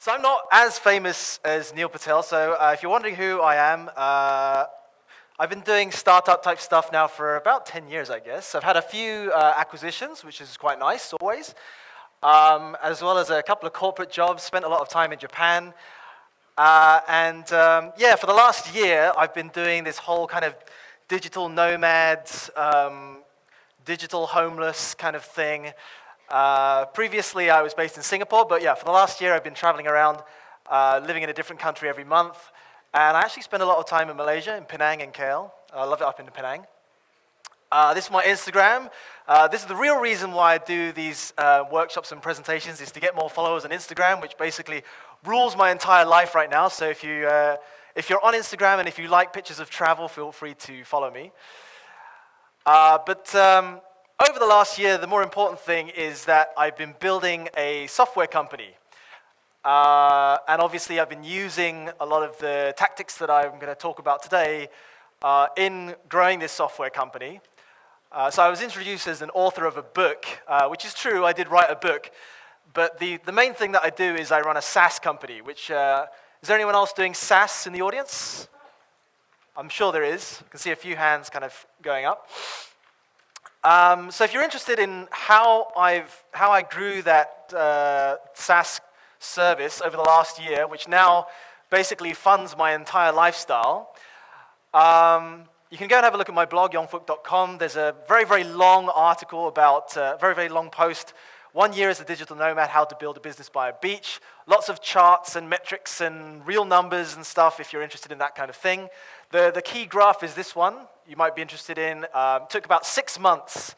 So I'm not as famous as Neil Patel, so if you're wondering who I am, I've been doing startup type stuff now for about 10 years, I guess. I've had a few acquisitions, which is quite nice always, as well as a couple of corporate jobs, spent a lot of time in Japan. Yeah, for the last year, I've been doing this whole kind of digital nomads, digital homeless kind of thing. Previously, I was based in Singapore, but yeah, for the last year, I've been traveling around, living in a different country every month. And I actually spend a lot of time in Malaysia, in Penang and KL. I love it up in Penang. This is my Instagram. This is the real reason why I do these workshops and presentations, is to get more followers on Instagram, which basically rules my entire life right now. So if you're on Instagram and if you like pictures of travel, feel free to follow me. Over the last year, the more important thing is that I've been building a software company. And obviously, I've been using a lot of the tactics that I'm going to talk about today in growing this software company. So I was introduced as an author of a book, which is true, I did write a book. But the main thing that I do is I run a SaaS company, which, is there anyone else doing SaaS in the audience? I'm sure there is. I can see a few hands kind of going up. So if you're interested in how I grew that SaaS service over the last year, which now basically funds my entire lifestyle, you can go and have a look at my blog, yongfook.com. There's a very, very long article about, very, very long post, 1 year as a digital nomad, how to build a business by a beach. Lots of charts and metrics and real numbers and stuff if you're interested in that kind of thing. The key graph is this one you might be interested in. It took about 6 months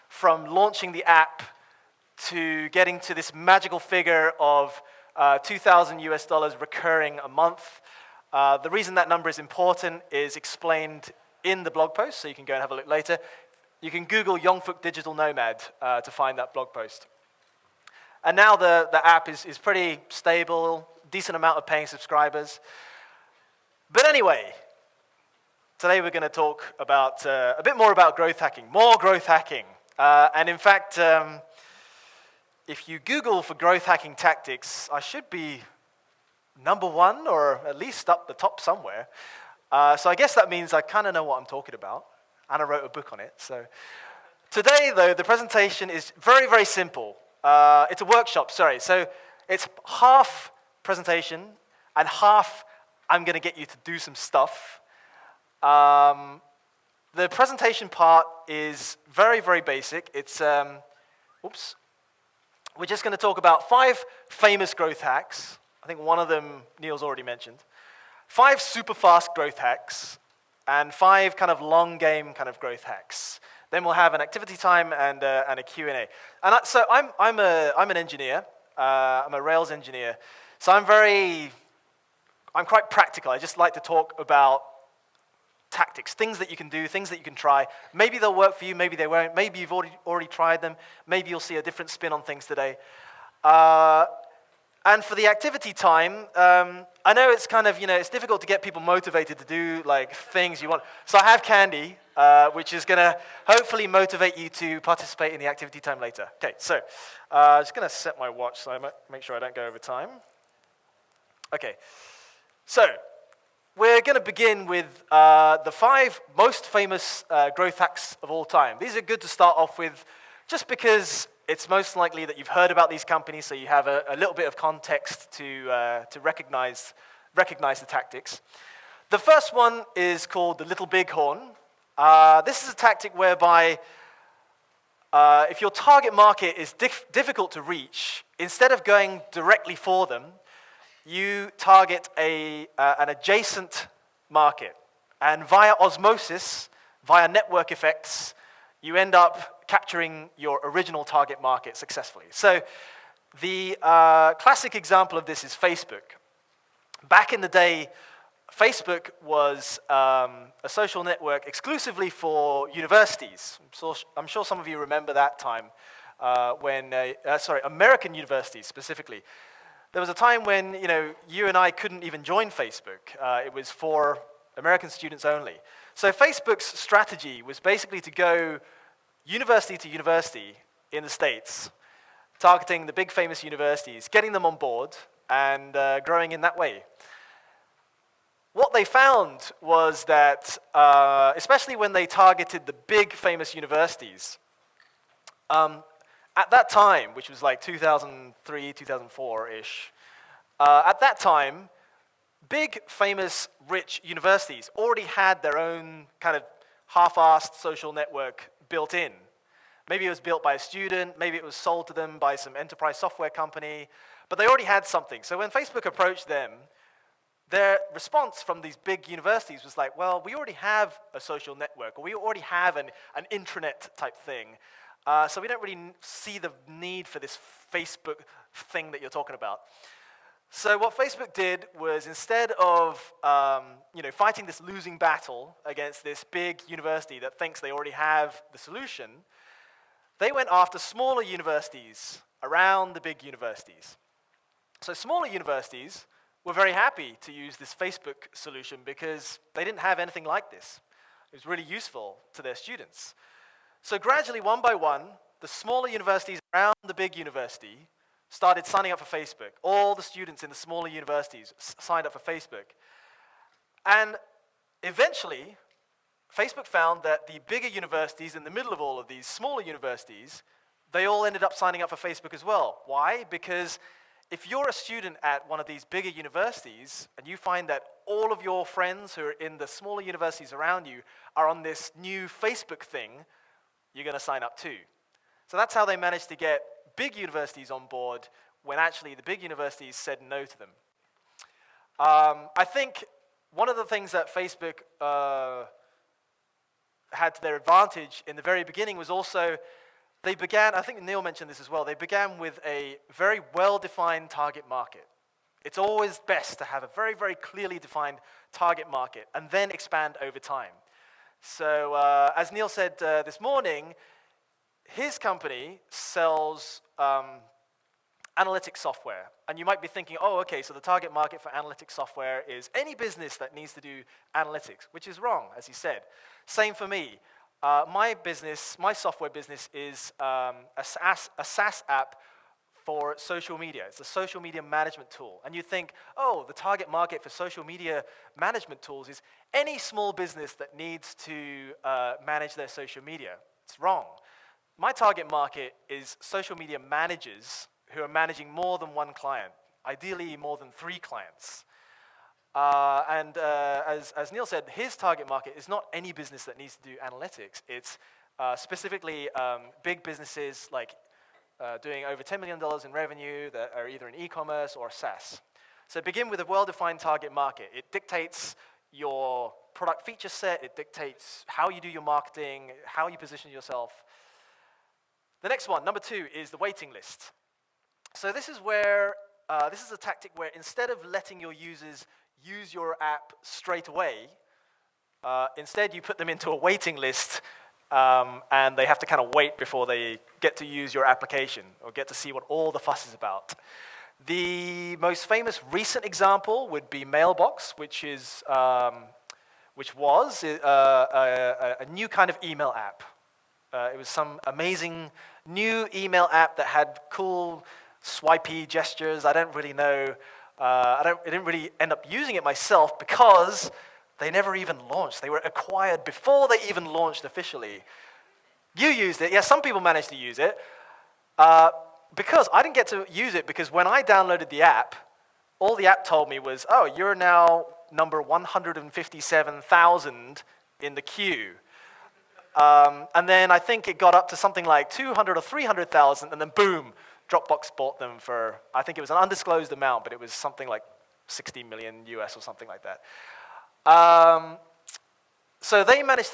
from launching the app to getting to this magical figure of $2,000 recurring a month. The reason that number is important is explained in the blog post, so you can go and have a look later. You can Google Yongfook Digital Nomad to find that blog post. And now the app is pretty stable, decent amount of paying subscribers. But anyway, today we're going to talk about a bit more about growth hacking, more growth hacking. And in fact, if you Google for growth hacking tactics, I should be number one or at least up the top somewhere. So I guess that means I kind of know what I'm talking about. And I wrote a book on it. So today, though, the presentation is very, very simple. It's a workshop, sorry. So it's half presentation and half I'm going to get you to do some stuff. The presentation part is very, very basic. It's, we're just going to talk about 5 famous growth hacks. I think one of them Neil's already mentioned. 5 super fast growth hacks, and 5 kind of long game kind of growth hacks. Then we'll have an activity time and a Q&A. And so I'm an engineer. I'm a Rails engineer. So I'm quite practical. I just like to talk about tactics, things that you can do, things that you can try. Maybe they'll work for you, maybe they won't. Maybe you've already tried them. Maybe you'll see a different spin on things today. And for the activity time, I know it's kind of, it's difficult to get people motivated to do like things you want. So I have candy, which is going to hopefully motivate you to participate in the activity time later. Okay, so I'm just going to set my watch so I might make sure I don't go over time. Okay, so we're going to begin with the 5 most famous growth hacks of all time. These are good to start off with just because it's most likely that you've heard about these companies, so you have a little bit of context to recognize the tactics. The first one is called the Little Bighorn. This is a tactic whereby if your target market is difficult to reach, instead of going directly for them, you target an adjacent market. And via osmosis, via network effects, you end up capturing your original target market successfully. So the classic example of this is Facebook. Back in the day, Facebook was a social network exclusively for universities. I'm sure some of you remember that time when, American universities specifically. There was a time when, you and I couldn't even join Facebook. It was for American students only. So Facebook's strategy was basically to go university to university in the States targeting the big famous universities, getting them on board, and growing in that way. What they found was that, especially when they targeted the big famous universities, at that time, which was like 2003, 2004-ish, at that time, big, famous, rich universities already had their own kind of half-assed social network built in. Maybe it was built by a student, maybe it was sold to them by some enterprise software company, but they already had something. So when Facebook approached them, their response from these big universities was like, well, we already have a social network, or we already have an intranet type thing, so we don't really see the need for this Facebook thing that you're talking about. So what Facebook did was, instead of fighting this losing battle against this big university that thinks they already have the solution, they went after smaller universities around the big universities. So smaller universities were very happy to use this Facebook solution because they didn't have anything like this. It was really useful to their students. So gradually, one by one, the smaller universities around the big university started signing up for Facebook. All the students in the smaller universities signed up for Facebook. And eventually, Facebook found that the bigger universities in the middle of all of these smaller universities, they all ended up signing up for Facebook as well. Why? Because if you're a student at one of these bigger universities and you find that all of your friends who are in the smaller universities around you are on this new Facebook thing, you're going to sign up too. So that's how they managed to get big universities on board when actually the big universities said no to them. I think one of the things that Facebook had to their advantage in the very beginning was also they began, I think Neil mentioned this as well, they began with a very well-defined target market. It's always best to have a very, very clearly defined target market and then expand over time. So as Neil said this morning, his company sells analytics software. And you might be thinking, oh, okay, so the target market for analytics software is any business that needs to do analytics, which is wrong, as he said. Same for me. My software business is a SaaS app for social media. It's a social media management tool. And you think, oh, the target market for social media management tools is any small business that needs to manage their social media. It's wrong. My target market is social media managers who are managing more than one client, ideally more than 3 clients. As Neil said, his target market is not any business that needs to do analytics. It's specifically big businesses like doing over $10 million in revenue that are either in e-commerce or SaaS. So begin with a well-defined target market. It dictates your product feature set. It dictates how you do your marketing, how you position yourself. The next one, number 2, is the waiting list. So this is where, this is a tactic where instead of letting your users use your app straight away, instead you put them into a waiting list and they have to kind of wait before they get to use your application or get to see what all the fuss is about. The most famous recent example would be Mailbox, which was a new kind of email app. It was some amazing new email app that had cool swipey gestures. I don't really know. I didn't really end up using it myself because they never even launched. They were acquired before they even launched officially. You used it. Yeah, some people managed to use it. Because I didn't get to use it because when I downloaded the app, all the app told me was, oh, you're now number 157,000 in the queue. And then I think it got up to something like 200 or 300,000, and then boom, Dropbox bought them for, I think it was an undisclosed amount, but it was something like 60 million US or something like that. So they managed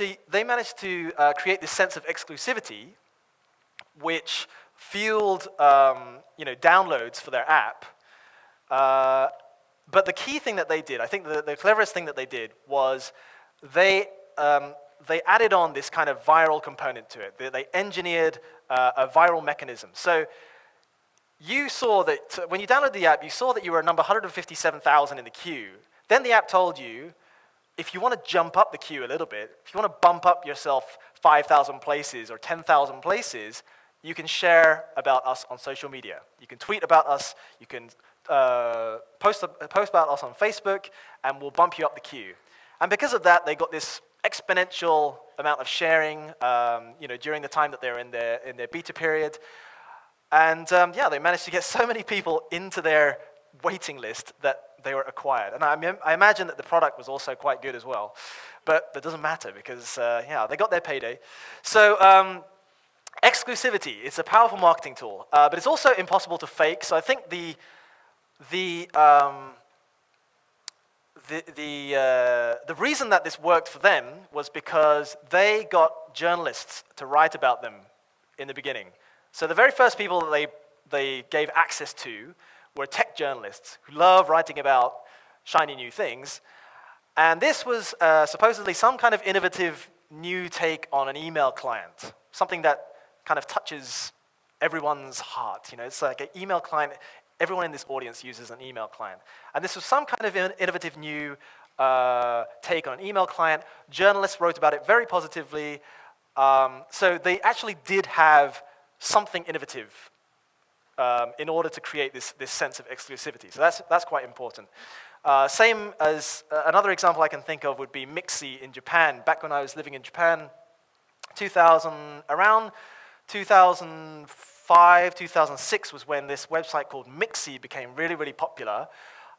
to create this sense of exclusivity, which fueled downloads for their app. But the key thing that they did, I think the cleverest thing that they did was they added on this kind of viral component to it. They engineered a viral mechanism. So you saw that when you downloaded the app, you saw that you were number 157,000 in the queue. Then the app told you, if you want to jump up the queue a little bit, if you want to bump up yourself 5,000 places or 10,000 places, you can share about us on social media. You can tweet about us, you can post about us on Facebook, and we'll bump you up the queue. And because of that, they got this exponential amount of sharing during the time that they're in their beta period. And they managed to get so many people into their waiting list that they were acquired. And I imagine that the product was also quite good as well. But that doesn't matter because, they got their payday. So exclusivity, it's a powerful marketing tool, but it's also impossible to fake. So I think the reason that this worked for them was because they got journalists to write about them in the beginning. So the very first people that they gave access to were tech journalists who love writing about shiny new things. And this was supposedly some kind of innovative new take on an email client, something that kind of touches everyone's heart. It's like an email client. Everyone in this audience uses an email client. And this was some kind of innovative new take on an email client. Journalists wrote about it very positively. So they actually did have something innovative in order to create this sense of exclusivity. So that's quite important. Same as another example I can think of would be Mixi in Japan. Back when I was living in Japan, around 2005, 2006 was when this website called Mixi became really, really popular.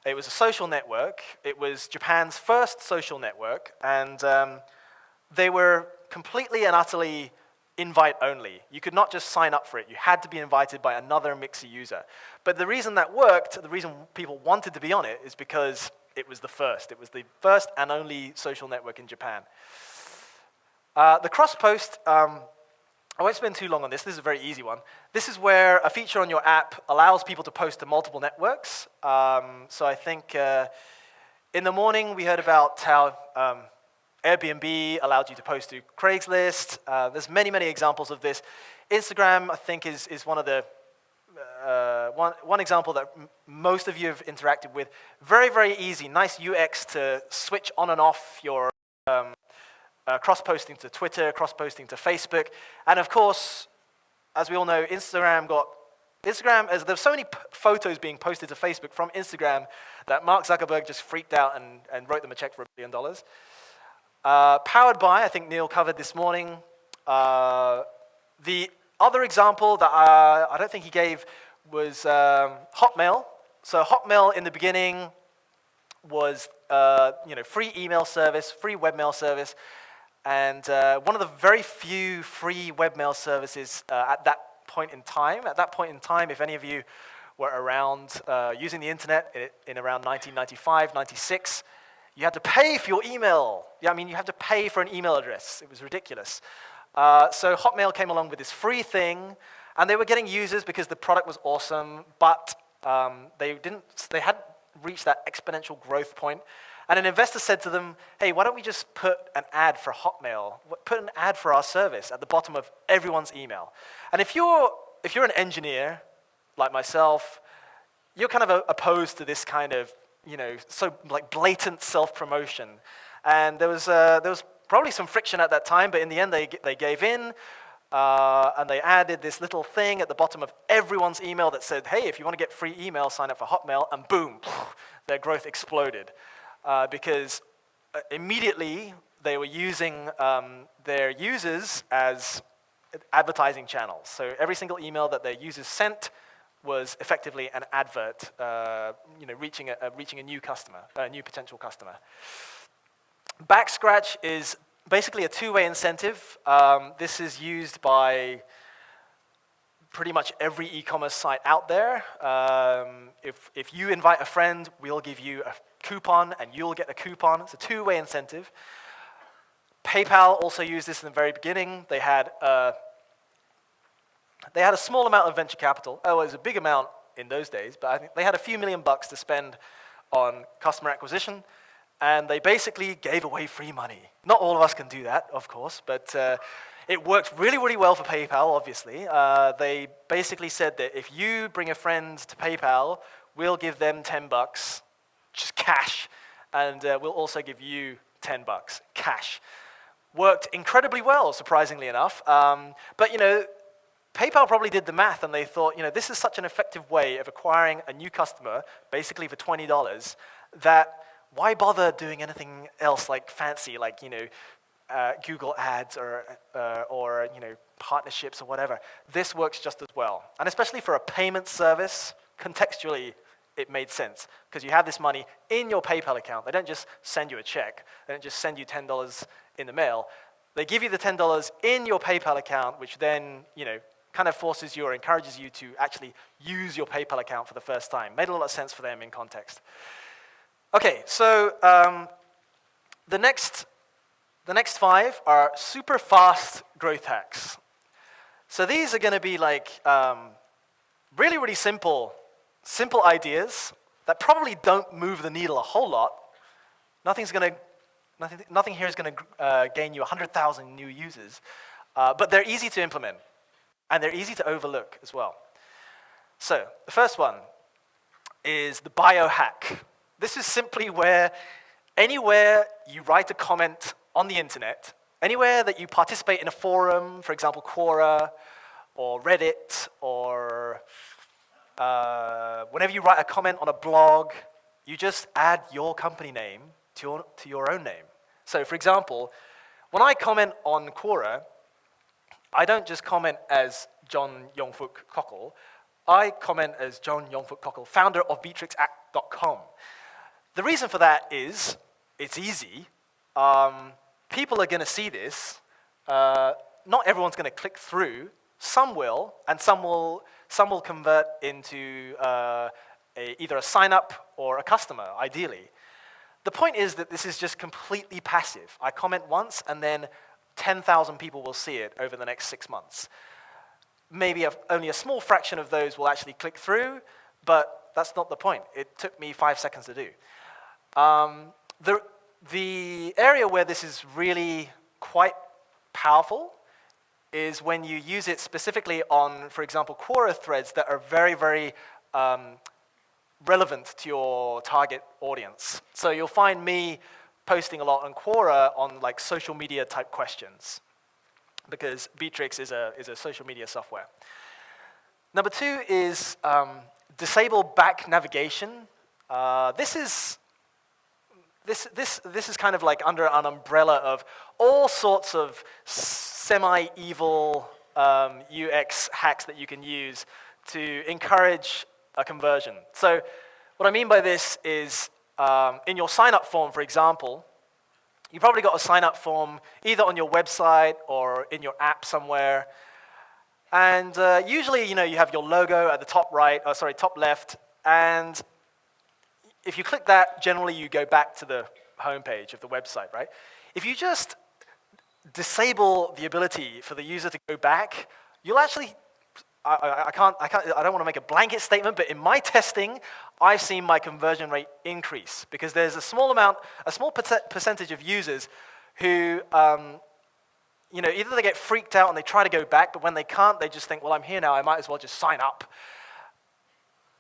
It was a social network. It was Japan's first social network, and they were completely and utterly invite only. You could not just sign up for it. You had to be invited by another Mixi user. But the reason that worked, the reason people wanted to be on it, is because it was the first. It was the first and only social network in Japan. The cross-post, I won't spend too long on this. This is a very easy one. This is where a feature on your app allows people to post to multiple networks. So I think in the morning we heard about how Airbnb allowed you to post to Craigslist. There's many, many examples of this. Instagram, I think, is one of the one example that most of you have interacted with. Very, very easy, nice UX to switch on and off your cross-posting to Twitter, cross-posting to Facebook. And of course, as we all know, Instagram, as there's so many photos being posted to Facebook from Instagram that Mark Zuckerberg just freaked out and wrote them a check for $1 billion. Powered by, I think Neil covered this morning. The other example that I don't think he gave was Hotmail. So Hotmail in the beginning was free email service, free webmail service, and one of the very few free webmail services at that point in time. At that point in time, if any of you were around using the internet in around 1995, 96, you had to pay for your email. Yeah, I mean, you had to pay for an email address. It was ridiculous. So Hotmail came along with this free thing, and they were getting users because the product was awesome, but they hadn't reached that exponential growth point. And an investor said to them, hey, why don't we just put an ad for Hotmail, put an ad for our service at the bottom of everyone's email. And if you're an engineer, like myself, you're kind of opposed to this kind of, so like blatant self-promotion. And there was probably some friction at that time, but in the end they gave in, and they added this little thing at the bottom of everyone's email that said, hey, if you want to get free email, sign up for Hotmail, and boom, their growth exploded. Because immediately they were using their users as advertising channels. So every single email that their users sent was effectively an advert, reaching a new customer, a new potential customer. Backscratch is basically a two-way incentive. This is used by pretty much every e-commerce site out there. If you invite a friend, we'll give you a coupon, and you'll get a coupon. It's a two-way incentive. PayPal also used this in the very beginning. They had a small amount of venture capital. Oh, it was a big amount in those days, but I think they had a few $1 million to spend on customer acquisition, and they basically gave away free money. Not all of us can do that, of course, but it worked really, really well for PayPal, obviously. They basically said that if you bring a friend to PayPal, we'll give them $10, just cash, and we'll also give you $10, cash. Worked incredibly well, surprisingly enough. But PayPal probably did the math and they thought, this is such an effective way of acquiring a new customer, basically for $20, that why bother doing anything else like fancy, like, Google ads or partnerships or whatever. This works just as well. And especially for a payment service, contextually, it made sense because you have this money in your PayPal account. They don't just send you a check. They don't just send you $10 in the mail. They give you the $10 in your PayPal account, which then, kind of forces you or encourages you to actually use your PayPal account for the first time. Made a lot of sense for them in context. Okay, so the next 5 are super fast growth hacks. So these are going to be like really, really simple ideas that probably don't move the needle a whole lot. Nothing here is going to gain you 100,000 new users, but they're easy to implement, and they're easy to overlook as well. So the first one is the biohack. This is simply where anywhere you write a comment on the internet, anywhere that you participate in a forum, for example, Quora or Reddit, or whenever you write a comment on a blog, you just add your company name to your own name. So, for example, when I comment on Quora, I don't just comment as Jon Yongfook Cockle. I comment as Jon Yongfook Cockle, founder of beatrixact.com. The reason for that is it's easy. People are going to see this. Not everyone's going to click through. Some will, and some will convert into either a sign-up or a customer, ideally. The point is that this is just completely passive. I comment once, and then 10,000 people will see it over the next 6 months. Maybe only a small fraction of those will actually click through, but that's not the point. It took me 5 seconds to do. The area where this is really quite powerful is when you use it specifically on, for example, Quora threads that are very, very relevant to your target audience. So you'll find me posting a lot on Quora on like social media type questions, because Beatrix is a social media software. Number 2 is disable back navigation. This is kind of like under an umbrella of all sorts of semi-evil UX hacks that you can use to encourage a conversion. So what I mean by this is in your sign-up form, for example, you probably got a sign-up form either on your website or in your app somewhere. And usually, you have your logo at the top left, and if you click that, generally you go back to the homepage of the website, right? If you just disable the ability for the user to go back, you'll actually, I don't want to make a blanket statement, but in my testing, I've seen my conversion rate increase because there's a small percentage of users who, either they get freaked out and they try to go back, but when they can't, they just think, well, I'm here now, I might as well just sign up.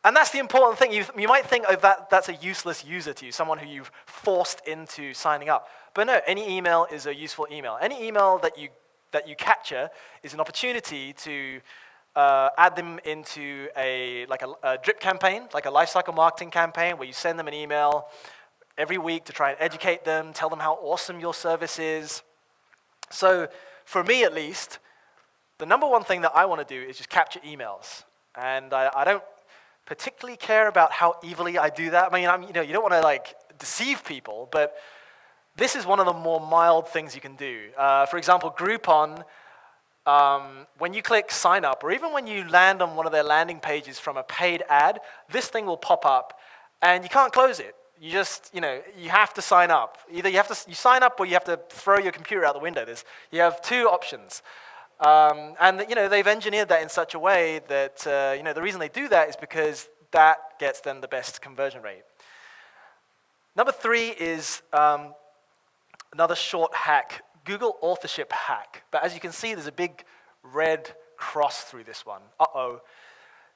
And that's the important thing. You might think, oh, that's a useless user to you, someone who you've forced into signing up. But no, any email is a useful email. Any email that you capture is an opportunity to add them into a drip campaign, like a lifecycle marketing campaign, where you send them an email every week to try and educate them, tell them how awesome your service is. So for me, at least, the number one thing that I want to do is just capture emails. And I don't particularly care about how evilly I do that. I mean, you don't want to deceive people, but this is one of the more mild things you can do. For example, Groupon, when you click sign up, or even when you land on one of their landing pages from a paid ad, this thing will pop up, and you can't close it. You just, you have to sign up. Either you sign up, or you have to throw your computer out the window. You have 2 options. And they've engineered that in such a way that the reason they do that is because that gets them the best conversion rate. Number 3 is another short hack, Google authorship hack. But as you can see, there's a big red cross through this one. Uh-oh.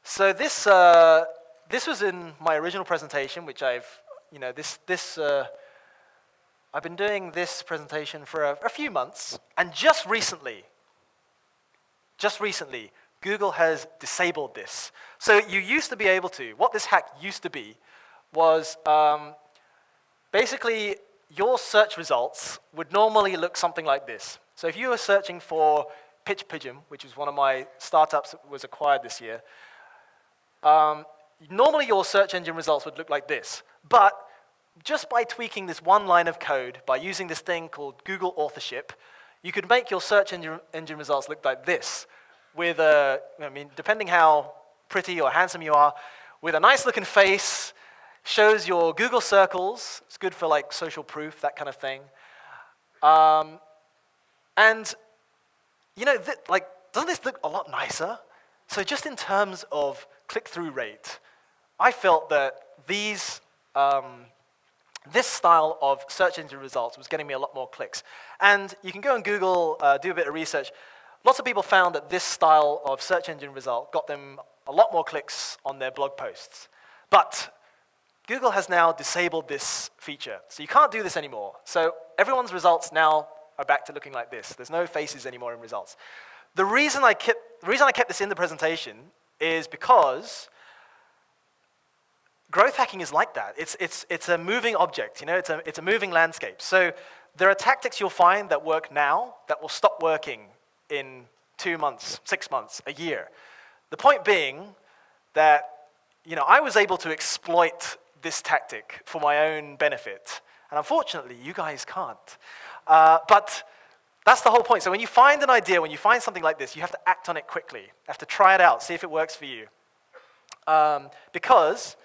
So this was in my original presentation, which I've been doing this presentation for a few months, and just recently, Google has disabled this. So you used to be able to, what this hack used to be was basically your search results would normally look something like this. So if you were searching for Pitch Pigeon, which is one of my startups that was acquired this year, normally your search engine results would look like this. But just by tweaking this one line of code, by using this thing called Google authorship, you could make your search engine results look like this, with depending how pretty or handsome you are, with a nice looking face, shows your Google circles. It's good for like social proof, that kind of thing. And doesn't this look a lot nicer? So just in terms of click-through rate, I felt that this style of search engine results was getting me a lot more clicks. And you can go on Google, do a bit of research. Lots of people found that this style of search engine result got them a lot more clicks on their blog posts. But Google has now disabled this feature, so you can't do this anymore. So everyone's results now are back to looking like this. There's no faces anymore in results. The reason I kept this in the presentation is because growth hacking is like that. It's a moving object, it's a moving landscape. So there are tactics you'll find that work now that will stop working in 2 months, 6 months, a year. The point being that I was able to exploit this tactic for my own benefit. And unfortunately, you guys can't. But that's the whole point. So when you find an idea, when you find something like this, you have to act on it quickly. You have to try it out, see if it works for you. Because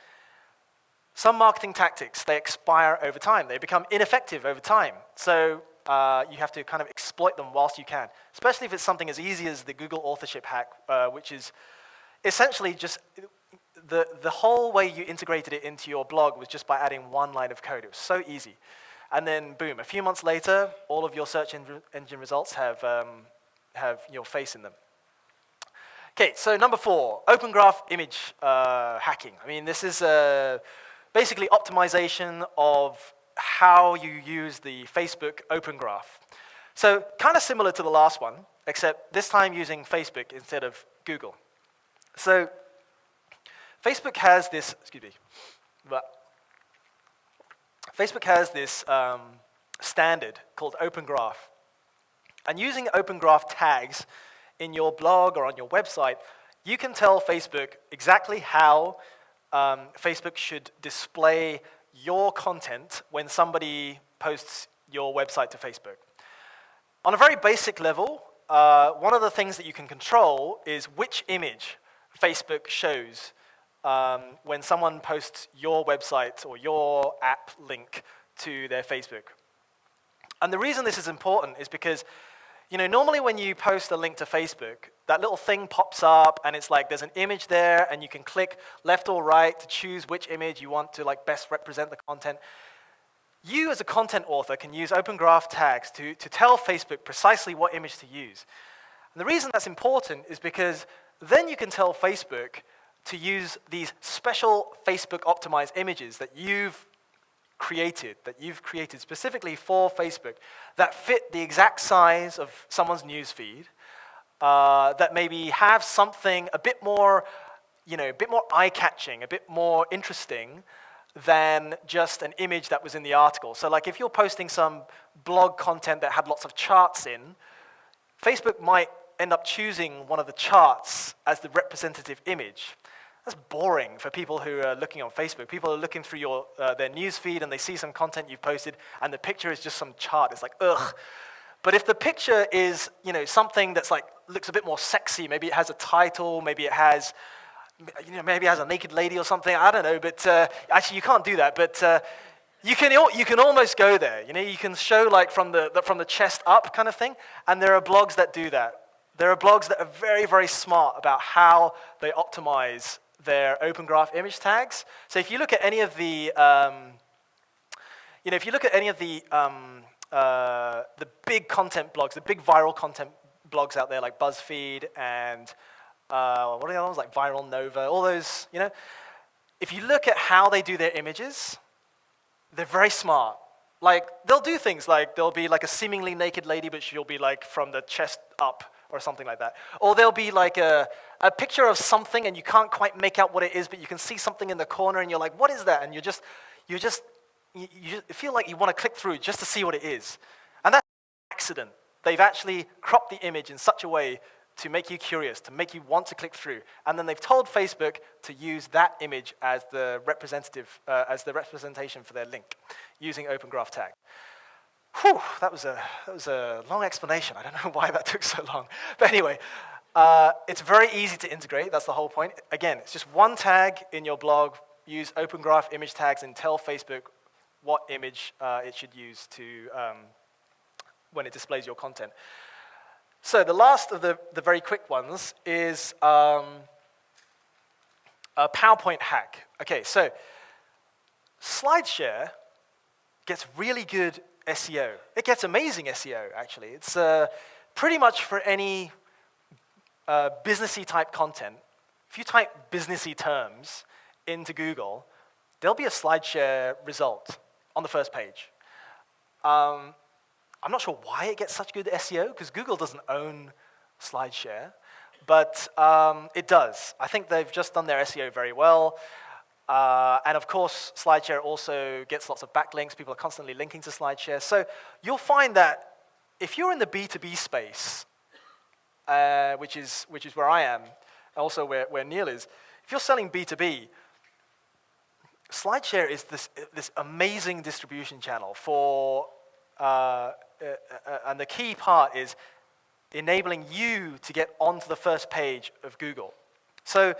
some marketing tactics, they expire over time. They become ineffective over time. So you have to kind of exploit them whilst you can, especially if it's something as easy as the Google authorship hack, which is essentially just the whole way you integrated it into your blog was just by adding one line of code. It was so easy. And then, boom, a few months later, all of your search engine results have your face in them. Okay, so number 4, Open Graph image hacking. I mean, this is basically optimization of how you use the Facebook Open Graph. So kind of similar to the last one, except this time using Facebook instead of Google. So Facebook has this, Facebook has this standard called Open Graph. And using Open Graph tags in your blog or on your website, you can tell Facebook exactly how Facebook should display your content when somebody posts your website to Facebook. On a very basic level, one of the things that you can control is which image Facebook shows when someone posts your website or your app link to their Facebook. And the reason this is important is because, normally when you post a link to Facebook, that little thing pops up and it's like there's an image there and you can click left or right to choose which image you want to best represent the content. You as a content author can use Open Graph tags to tell Facebook precisely what image to use. And the reason that's important is because then you can tell Facebook to use these special Facebook optimized images that you've created specifically for Facebook that fit the exact size of someone's news feed, that maybe have something a bit more eye-catching, a bit more interesting than just an image that was in the article. So like if you're posting some blog content that had lots of charts in, Facebook might end up choosing one of the charts as the representative image. That's boring for people who are looking on Facebook. People are looking through their news feed and they see some content you've posted and the picture is just some chart. It's like, ugh. But if the picture is, something that's looks a bit more sexy, maybe it has a title, maybe it has a naked lady or something, I don't know, but actually you can't do that, but you can almost go there. You can show from the chest up kind of thing, and there are blogs that do that. There are blogs that are very, very smart about how they optimize their Open Graph image tags. So if you look at any of the, the big content blogs, the big viral content blogs out there like BuzzFeed and what are the other ones like Viral Nova, all those, if you look at how they do their images, they're very smart. They'll do things like there'll be a seemingly naked lady, but she'll be from the chest up or something like that. Or there'll be like a picture of something and you can't quite make out what it is, but you can see something in the corner and you're like, what is that? And you just feel like you want to click through just to see what it is. And that's an accident. They've actually cropped the image in such a way to make you curious, to make you want to click through. And then they've told Facebook to use that image as the representation for their link, using Open Graph Tag. Whew, that was a long explanation. I don't know why that took so long. But anyway, it's very easy to integrate. That's the whole point. Again, it's just one tag in your blog. Use Open Graph image tags and tell Facebook what image it should use to when it displays your content. So the last of the very quick ones is a PowerPoint hack. Okay, so SlideShare gets really good SEO. It gets amazing SEO, actually. It's pretty much for any businessy type content. If you type businessy terms into Google, there'll be a SlideShare result on the first page. I'm not sure why it gets such good SEO, because Google doesn't own SlideShare, but it does. I think they've just done their SEO very well. And of course, SlideShare also gets lots of backlinks. People are constantly linking to SlideShare. So you'll find that if you're in the B2B space, which is where I am, and also where Neil is, if you're selling B2B, SlideShare is this amazing distribution channel for, and the key part is enabling you to get onto the first page of Google. So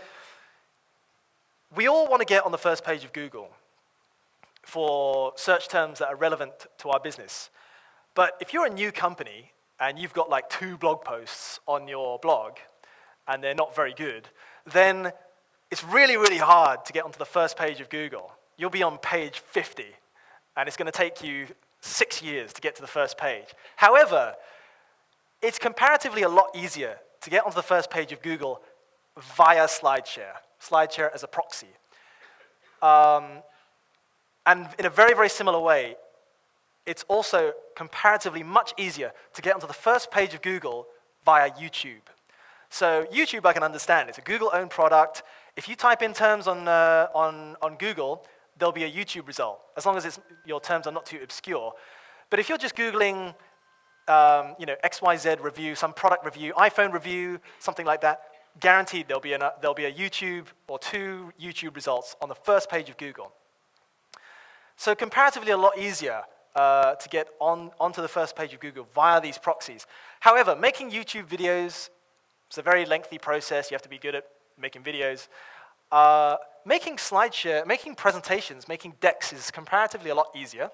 we all want to get on the first page of Google for search terms that are relevant to our business. But if you're a new company and you've got like 2 blog posts on your blog and they're not very good, then it's really, really hard to get onto the first page of Google. You'll be on page 50, and it's going to take you 6 years to get to the first page. However, it's comparatively a lot easier to get onto the first page of Google via SlideShare as a proxy. And in a very, very similar way, it's also comparatively much easier to get onto the first page of Google via YouTube. So YouTube, I can understand. It's a Google-owned product. If you type in terms on Google, there'll be a YouTube result, as long as your terms are not too obscure. But if you're just Googling XYZ review, some product review, iPhone review, something like that, guaranteed there'll be a YouTube or 2 YouTube results on the first page of Google. So comparatively a lot easier to get onto the first page of Google via these proxies. However, making YouTube videos is a very lengthy process. You have to be good at making videos. Making SlideShare, making presentations, making decks is comparatively a lot easier.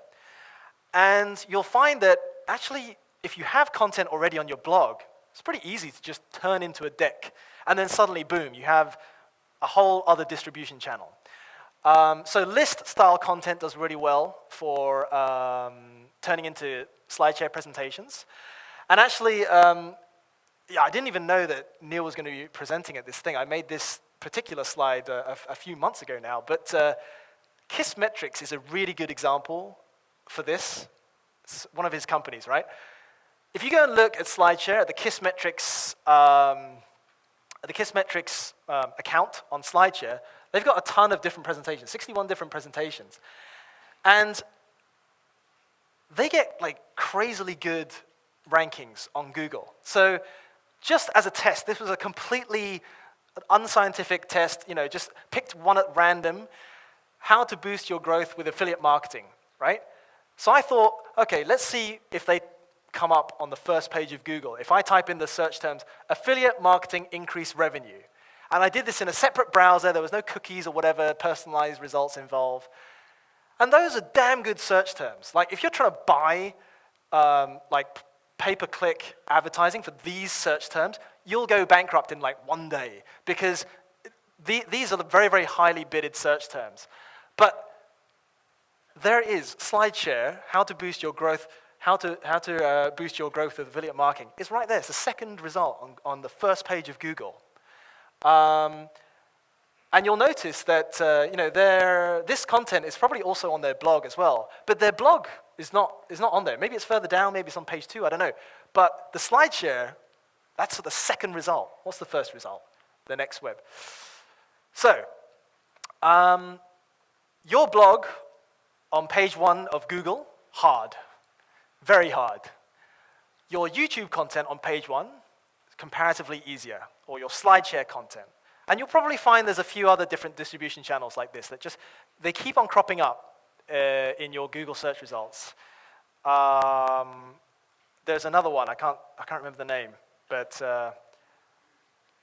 And you'll find that actually, if you have content already on your blog, it's pretty easy to just turn into a deck. And then suddenly, boom, you have a whole other distribution channel. So list-style content does really well for turning into SlideShare presentations. And actually, I didn't even know that Neil was going to be presenting at this thing. I made this particular slide a few months ago now, but Kissmetrics is a really good example for this. It's one of his companies, right? If you go and look at SlideShare, at the Kissmetrics account on SlideShare, they've got a ton of different presentations, 61 different presentations. And they get like crazily good rankings on Google. So just as a test, this was a completely unscientific test, just picked one at random, how to boost your growth with affiliate marketing, right? So I thought, okay, let's see if they come up on the first page of Google. If I type in the search terms, affiliate marketing increase revenue. And I did this in a separate browser. There was no cookies or whatever personalized results involved. And those are damn good search terms. Like if you're trying to buy pay-per-click advertising for these search terms, you'll go bankrupt in like 1 day because these are the very, very highly bidded search terms. But there is SlideShare, how to boost your growth, how to boost your growth with affiliate marketing. It's right there. It's the second result on the first page of Google. And you'll notice that this content is probably also on their blog as well. But their blog is not on there. Maybe it's further down. Maybe it's on page 2. I don't know. But the SlideShare That's the second result. What's the first result? The next web. So, your blog on page 1 of Google, hard. Very hard. Your YouTube content on page 1, comparatively easier, or your SlideShare content. And you'll probably find there's a few other different distribution channels like this that they keep on cropping up in your Google search results. There's another one, I can't remember the name, but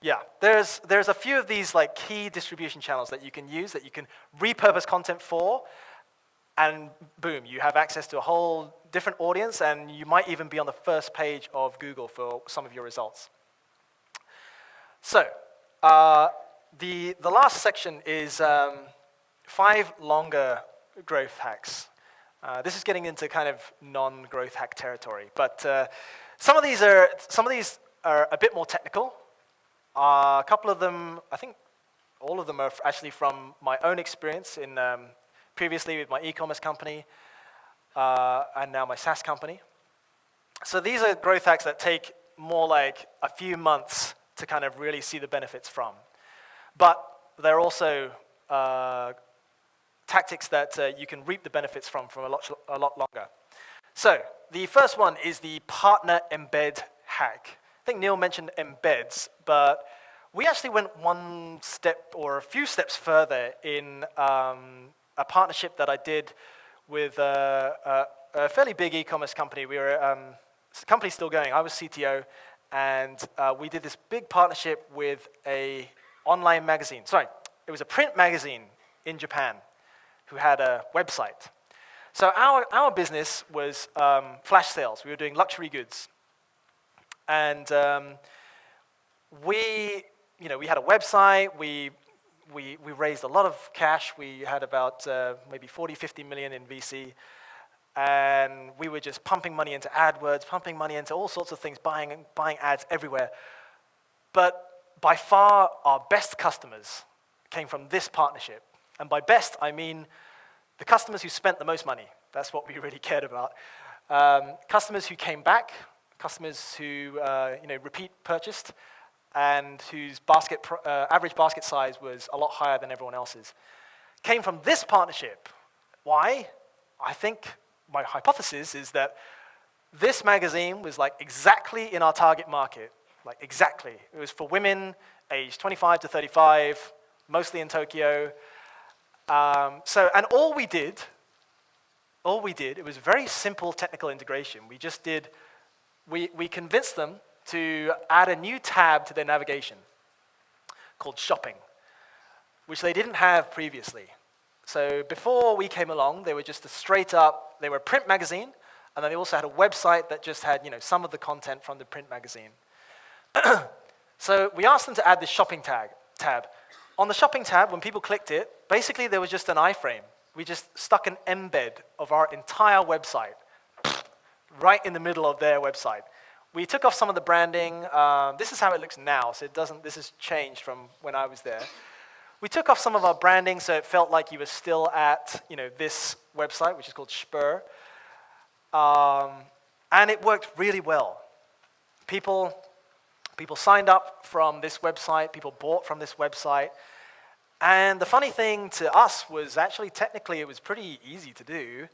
yeah, there's a few of these like key distribution channels that you can use, that you can repurpose content for, and boom, you have access to a whole different audience, and you might even be on the first page of Google for some of your results. So, the last section is 5 longer growth hacks. This is getting into kind of non-growth hack territory, but some of these are a bit more technical. A couple of them, I think all of them are actually from my own experience in previously with my e-commerce company and now my SaaS company. So these are growth hacks that take more like a few months to kind of really see the benefits from. But they're also tactics that you can reap the benefits from a lot longer. So the first one is the partner embed hack. I think Neil mentioned embeds, but we actually went one step or a few steps further in a partnership that I did with a fairly big e-commerce company. The company's still going. I was CTO, and we did this big partnership with a online magazine. Sorry, it was a print magazine in Japan who had a website. So our business was flash sales. We were doing luxury goods. And we had a website. We raised a lot of cash. We had about maybe 40, 50 million in VC. And we were just pumping money into AdWords, pumping money into all sorts of things, buying ads everywhere. But by far, our best customers came from this partnership. And by best, I mean the customers who spent the most money. That's what we really cared about. Customers who came back, customers who repeat purchased, and whose average basket size was a lot higher than everyone else's, came from this partnership. Why? I think my hypothesis is that this magazine was like exactly in our target market, like exactly. It was for women aged 25 to 35, mostly in Tokyo. And all we did, it was a very simple technical integration. We convinced them to add a new tab to their navigation called shopping, which they didn't have previously. So before we came along, they were just they were a print magazine, and then they also had a website that just had, some of the content from the print magazine. So we asked them to add this shopping tab. On the shopping tab, when people clicked it, basically there was just an iframe. We just stuck an embed of our entire website right in the middle of their website. We took off some of the branding. This is how it looks now, so this has changed from when I was there. We took off some of our branding so it felt like you were still at this website, which is called Spur. And it worked really well. People signed up from this website. People bought from this website. And the funny thing to us was actually technically it was pretty easy to do.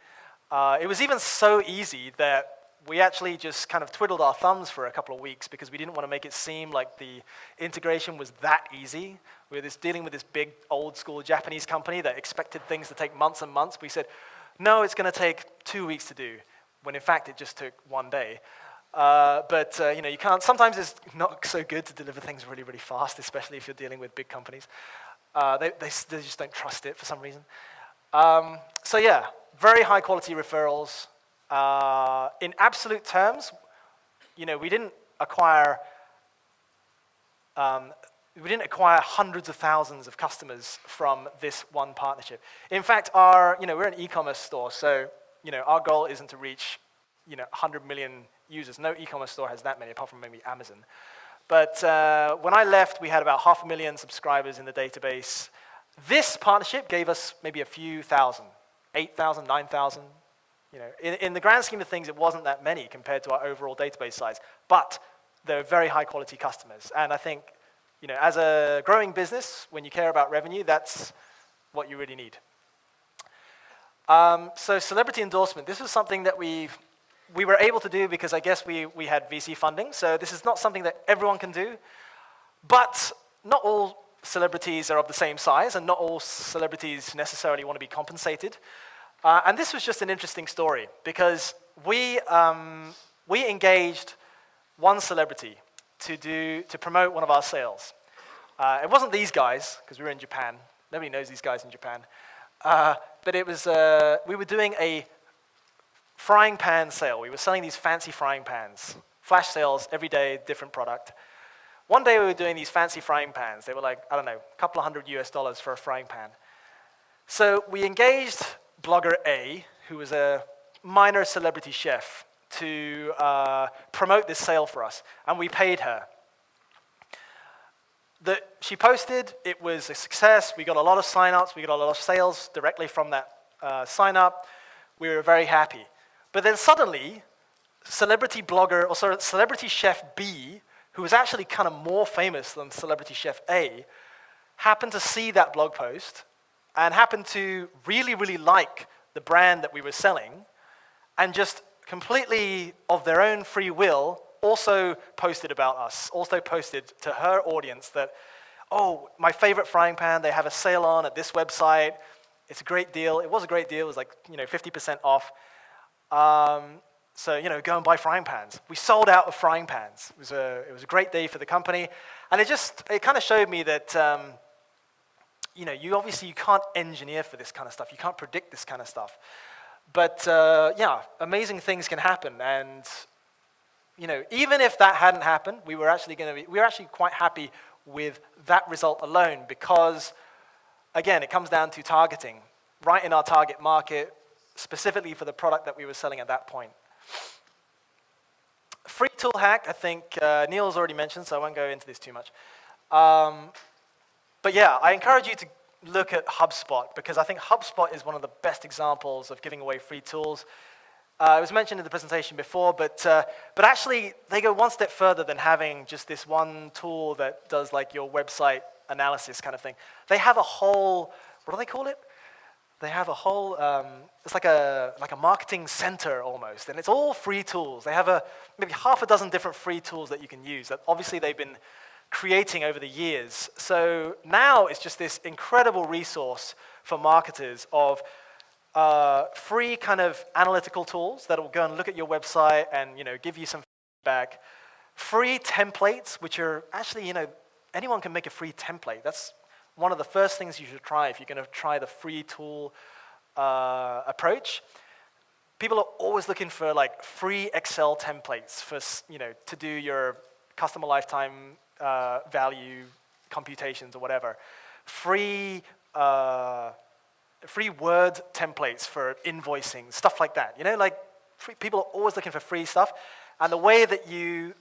It was even so easy that we actually just kind of twiddled our thumbs for a couple of weeks because we didn't want to make it seem like the integration was that easy. We were dealing with this big old school Japanese company that expected things to take months and months. We said, no, it's going to take 2 weeks to do, when in fact it just took 1 day. But you can't. Sometimes it's not so good to deliver things really, really fast, especially if you're dealing with big companies. They just don't trust it for some reason. So yeah, very high quality referrals. In absolute terms, we didn't acquire hundreds of thousands of customers from this one partnership. In fact, we're an e-commerce store, so our goal isn't to reach 100 million users. No e-commerce store has that many, apart from maybe Amazon. But when I left, we had about 500,000 subscribers in the database. This partnership gave us maybe a few thousand, 8,000, 9,000. In the grand scheme of things, it wasn't that many compared to our overall database size. But they're very high quality customers. And I think, as a growing business, when you care about revenue, that's what you really need. So celebrity endorsement, this was something that we were able to do because I guess we had VC funding. So this is not something that everyone can do, but not all celebrities are of the same size, and not all celebrities necessarily want to be compensated. And this was just an interesting story because we engaged one celebrity to promote one of our sales. It wasn't these guys, because we were in Japan. Nobody knows these guys in Japan. But it was, we were doing a frying pan sale. We were selling these fancy frying pans. Flash sales, every day, different product. One day we were doing these fancy frying pans. They were like, I don't know, a couple of $100 US for a frying pan. So we engaged blogger A, who was a minor celebrity chef, to promote this sale for us, and we paid her. She posted, it was a success, we got a lot of sign-ups, we got a lot of sales directly from that sign-up. We were very happy. But then suddenly, celebrity chef B, who was actually kind of more famous than celebrity chef A, happened to see that blog post and happened to really, really like the brand that we were selling, and just completely of their own free will also posted about us, also posted to her audience that, oh, my favorite frying pan, they have a sale on at this website. It's a great deal. It was a great deal. It was like 50% off. So go and buy frying pans. We sold out of frying pans. It was a great day for the company, and it kind of showed me that you can't engineer for this kind of stuff. You can't predict this kind of stuff. But amazing things can happen, and even if that hadn't happened, we were actually quite happy with that result alone, because again, it comes down to targeting, right in our target market, specifically for the product that we were selling at that point. Free tool hack, I think Neil's already mentioned, so I won't go into this too much. But yeah, I encourage you to look at HubSpot, because I think HubSpot is one of the best examples of giving away free tools. It was mentioned in the presentation before, but actually they go one step further than having just this one tool that does like your website analysis kind of thing. They have a whole, what do they call it? They have a whole, it's like a marketing center almost, and it's all free tools. They have maybe half a dozen different free tools that you can use that obviously they've been creating over the years. So now it's just this incredible resource for marketers of free kind of analytical tools that will go and look at your website and give you some feedback. Free templates, which are actually, anyone can make a free template. That's one of the first things you should try if you're going to try the free tool approach. People are always looking for like free Excel templates for to do your customer lifetime value computations or whatever. Free Word templates for invoicing, stuff like that. People are always looking for free stuff, and the way that you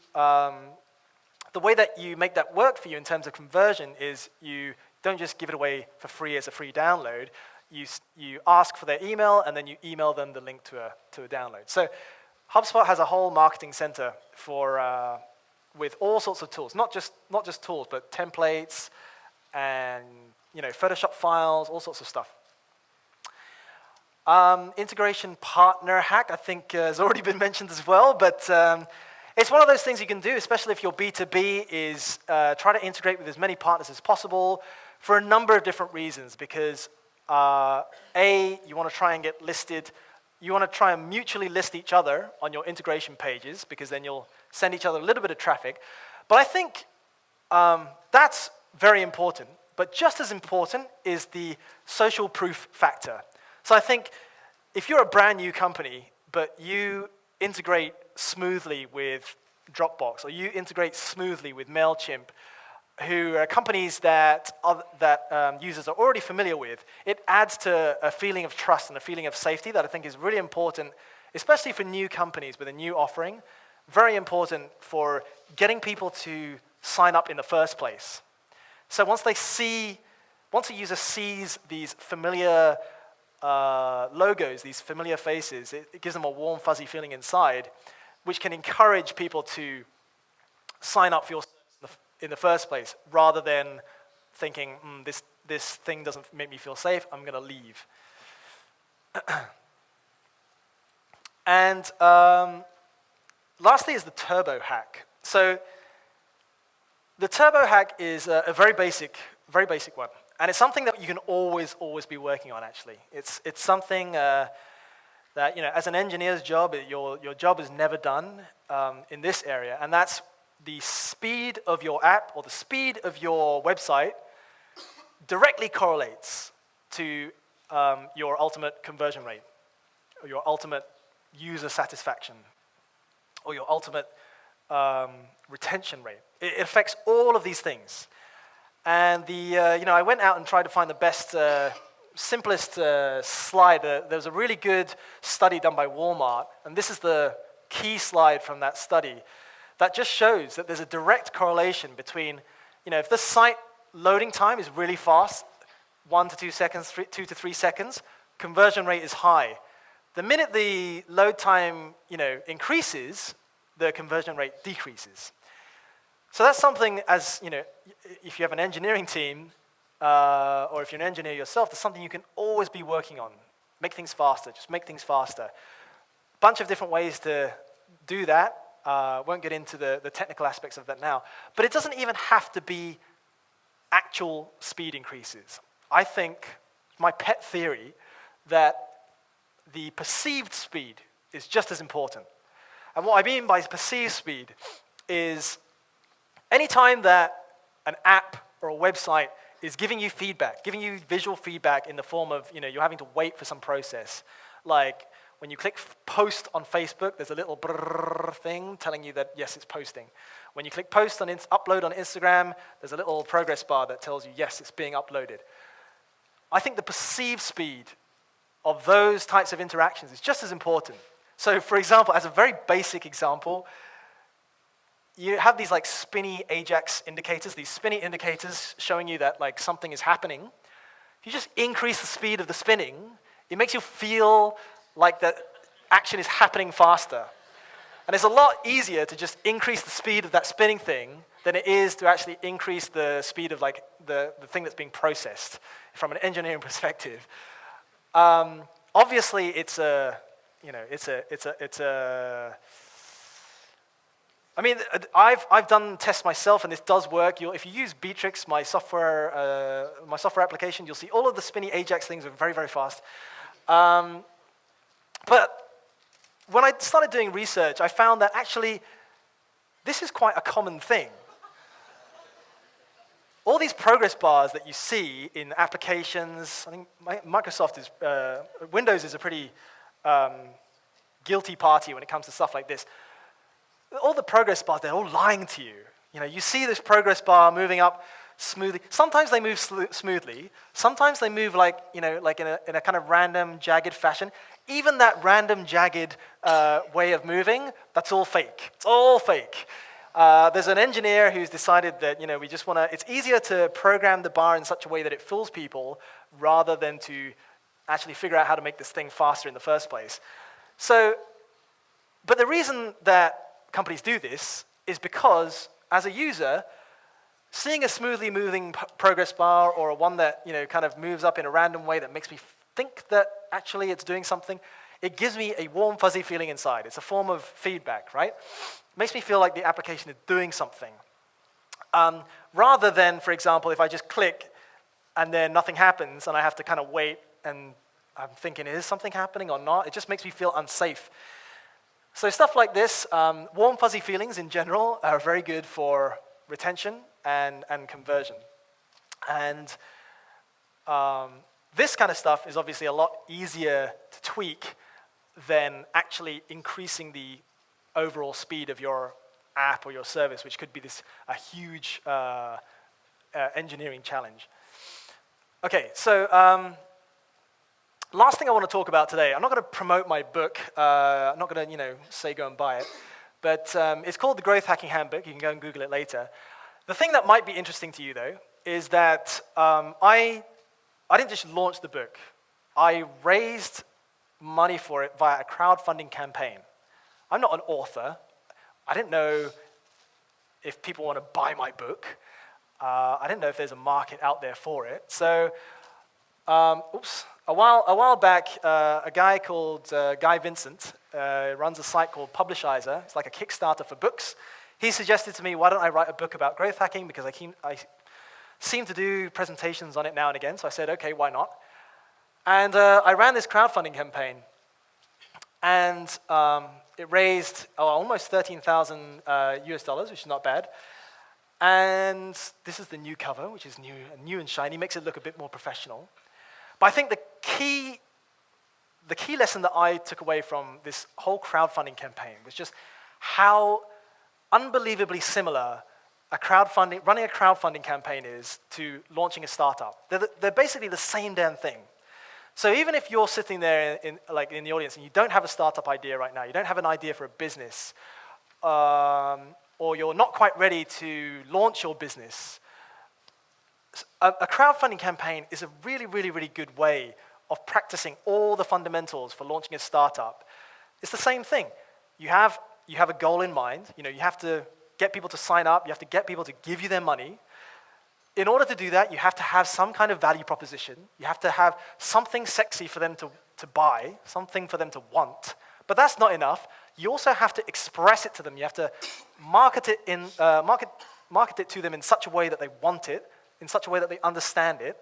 make that work for you in terms of conversion is you don't just give it away for free as a free download. You ask for their email, and then you email them the link to a download. So HubSpot has a whole marketing center for with all sorts of tools, not just tools, but templates and Photoshop files, all sorts of stuff. Integration partner hack, I think has already been mentioned as well, but it's one of those things you can do, especially if you're B2B, is try to integrate with as many partners as possible for a number of different reasons, because A, you want to try and get listed, you want to try and mutually list each other on your integration pages, because then you'll send each other a little bit of traffic. But I think that's very important, but just as important is the social proof factor. So I think if you're a brand new company, but you integrate smoothly with Dropbox, or you integrate smoothly with MailChimp, who are companies that users are already familiar with, it adds to a feeling of trust and a feeling of safety that I think is really important, especially for new companies with a new offering. Very important for getting people to sign up in the first place. So once a user sees these familiar logos, these familiar faces, it gives them a warm, fuzzy feeling inside, which can encourage people to sign up for your service in the first place, rather than thinking, this thing doesn't make me feel safe, I'm going to leave. And lastly is the turbo hack. So the turbo hack is a very basic one. And it's something that you can always be working on, actually. It's something that, as an engineer's job, your job is never done in this area. And that's the speed of your app or the speed of your website directly correlates to your ultimate conversion rate, or your ultimate user satisfaction, or your ultimate retention rate. It affects all of these things. And I went out and tried to find the best, simplest slide. There was a really good study done by Walmart, and this is the key slide from that study that just shows that there's a direct correlation between, if the site loading time is really fast, 1 to 2 seconds, 2 to 3 seconds, conversion rate is high. The minute the load time, increases, the conversion rate decreases. So that's something, as if you have an engineering team, or if you're an engineer yourself, that's something you can always be working on. Make things faster, just make things faster. Bunch of different ways to do that. Won't get into the technical aspects of that now. But it doesn't even have to be actual speed increases. I think, my pet theory, that the perceived speed is just as important. And what I mean by perceived speed is anytime that an app or a website is giving you feedback, giving you visual feedback in the form of, you're having to wait for some process. Like when you click post on Facebook, there's a little brrrr thing telling you that, yes, it's posting. When you click post on upload on Instagram, there's a little progress bar that tells you, yes, it's being uploaded. I think the perceived speed of those types of interactions is just as important. So, for example, as a very basic example, you have these like spinny Ajax indicators, these spinny indicators showing you that like something is happening. If you just increase the speed of the spinning, it makes you feel like that action is happening faster. And it's a lot easier to just increase the speed of that spinning thing than it is to actually increase the speed of like the thing that's being processed from an engineering perspective. Obviously, I mean, I've done tests myself, and this does work. If you use Beatrix, my software application, you'll see all of the spinny Ajax things are very, very fast. But when I started doing research, I found that actually this is quite a common thing. All these progress bars that you see in applications, I think Windows is a pretty guilty party when it comes to stuff like this. All the progress bars, they're all lying to you. You see this progress bar moving up smoothly. Sometimes they move smoothly. Sometimes they move like in a kind of random, jagged fashion. Even that random, jagged way of moving, that's all fake. It's all fake. There's an engineer who's decided that we just want to. It's easier to program the bar in such a way that it fools people rather than to actually figure out how to make this thing faster in the first place. But the reason that companies do this is because, as a user, seeing a smoothly moving progress bar or one that kind of moves up in a random way that makes me think that actually it's doing something, it gives me a warm, fuzzy feeling inside. It's a form of feedback, right? It makes me feel like the application is doing something. Rather than, for example, if I just click and then nothing happens and I have to kind of wait and I'm thinking, is something happening or not? It just makes me feel unsafe. So stuff like this, warm, fuzzy feelings in general are very good for retention and conversion. And this kind of stuff is obviously a lot easier to tweak than actually increasing the overall speed of your app or your service, which could be a huge engineering challenge. Okay, so last thing I want to talk about today, I'm not going to promote my book. I'm not going to, say go and buy it. But it's called The Growth Hacking Handbook. You can go and Google it later. The thing that might be interesting to you, though, is that I didn't just launch the book. I raised money for it via a crowdfunding campaign. I'm not an author. I didn't know if people want to buy my book. I didn't know if there's a market out there for it. So, a while back, a guy called Guy Vincent runs a site called Publishizer. It's like a Kickstarter for books. He suggested to me, why don't I write a book about growth hacking, because I seem to do presentations on it now and again. So I said, okay, why not? And I ran this crowdfunding campaign. And it raised almost 13,000 US dollars, which is not bad. And this is the new cover, which is new and shiny, makes it look a bit more professional. But I think the key lesson that I took away from this whole crowdfunding campaign was just how unbelievably similar running a crowdfunding campaign is to launching a startup. They're basically the same damn thing. So even if you're sitting there in the audience and you don't have a startup idea right now, you don't have an idea for a business, or you're not quite ready to launch your business, a crowdfunding campaign is a really, really, really good way of practicing all the fundamentals for launching a startup. It's the same thing. You have a goal in mind. You have to get people to sign up. You have to get people to give you their money. In order to do that, you have to have some kind of value proposition. You have to have something sexy for them to buy, something for them to want. But that's not enough. You also have to express it to them. You have to market it to them in such a way that they want it, in such a way that they understand it.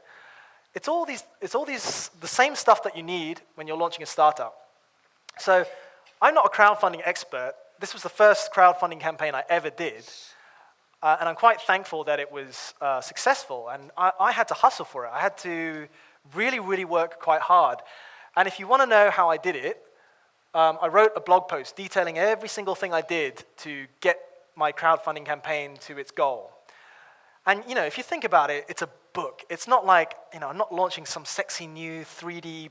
It's all the same stuff that you need when you're launching a startup. So I'm not a crowdfunding expert. This was the first crowdfunding campaign I ever did. And I'm quite thankful that it was successful. And I had to hustle for it. I had to really, really work quite hard. And if you want to know how I did it, I wrote a blog post detailing every single thing I did to get my crowdfunding campaign to its goal. And if you think about it, it's a book. It's not like, I'm not launching some sexy new 3D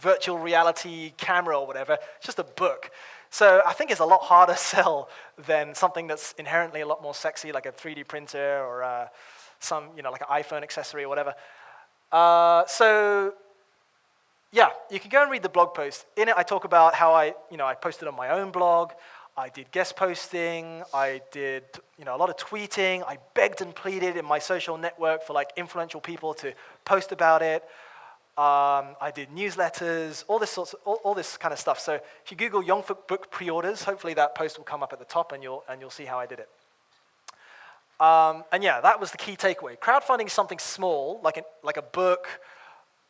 virtual reality camera or whatever. It's just a book. So I think it's a lot harder to sell than something that's inherently a lot more sexy, like a 3D printer or some, like an iPhone accessory or whatever. Yeah, you can go and read the blog post. In it, I talk about how I posted on my own blog. I did guest posting. I did, a lot of tweeting. I begged and pleaded in my social network for influential people to post about it. I did newsletters, all this kind of stuff. So if you Google Yongfook book pre-orders, hopefully that post will come up at the top, and you'll see how I did it. And yeah, that was the key takeaway. Crowdfunding is something small, like a book,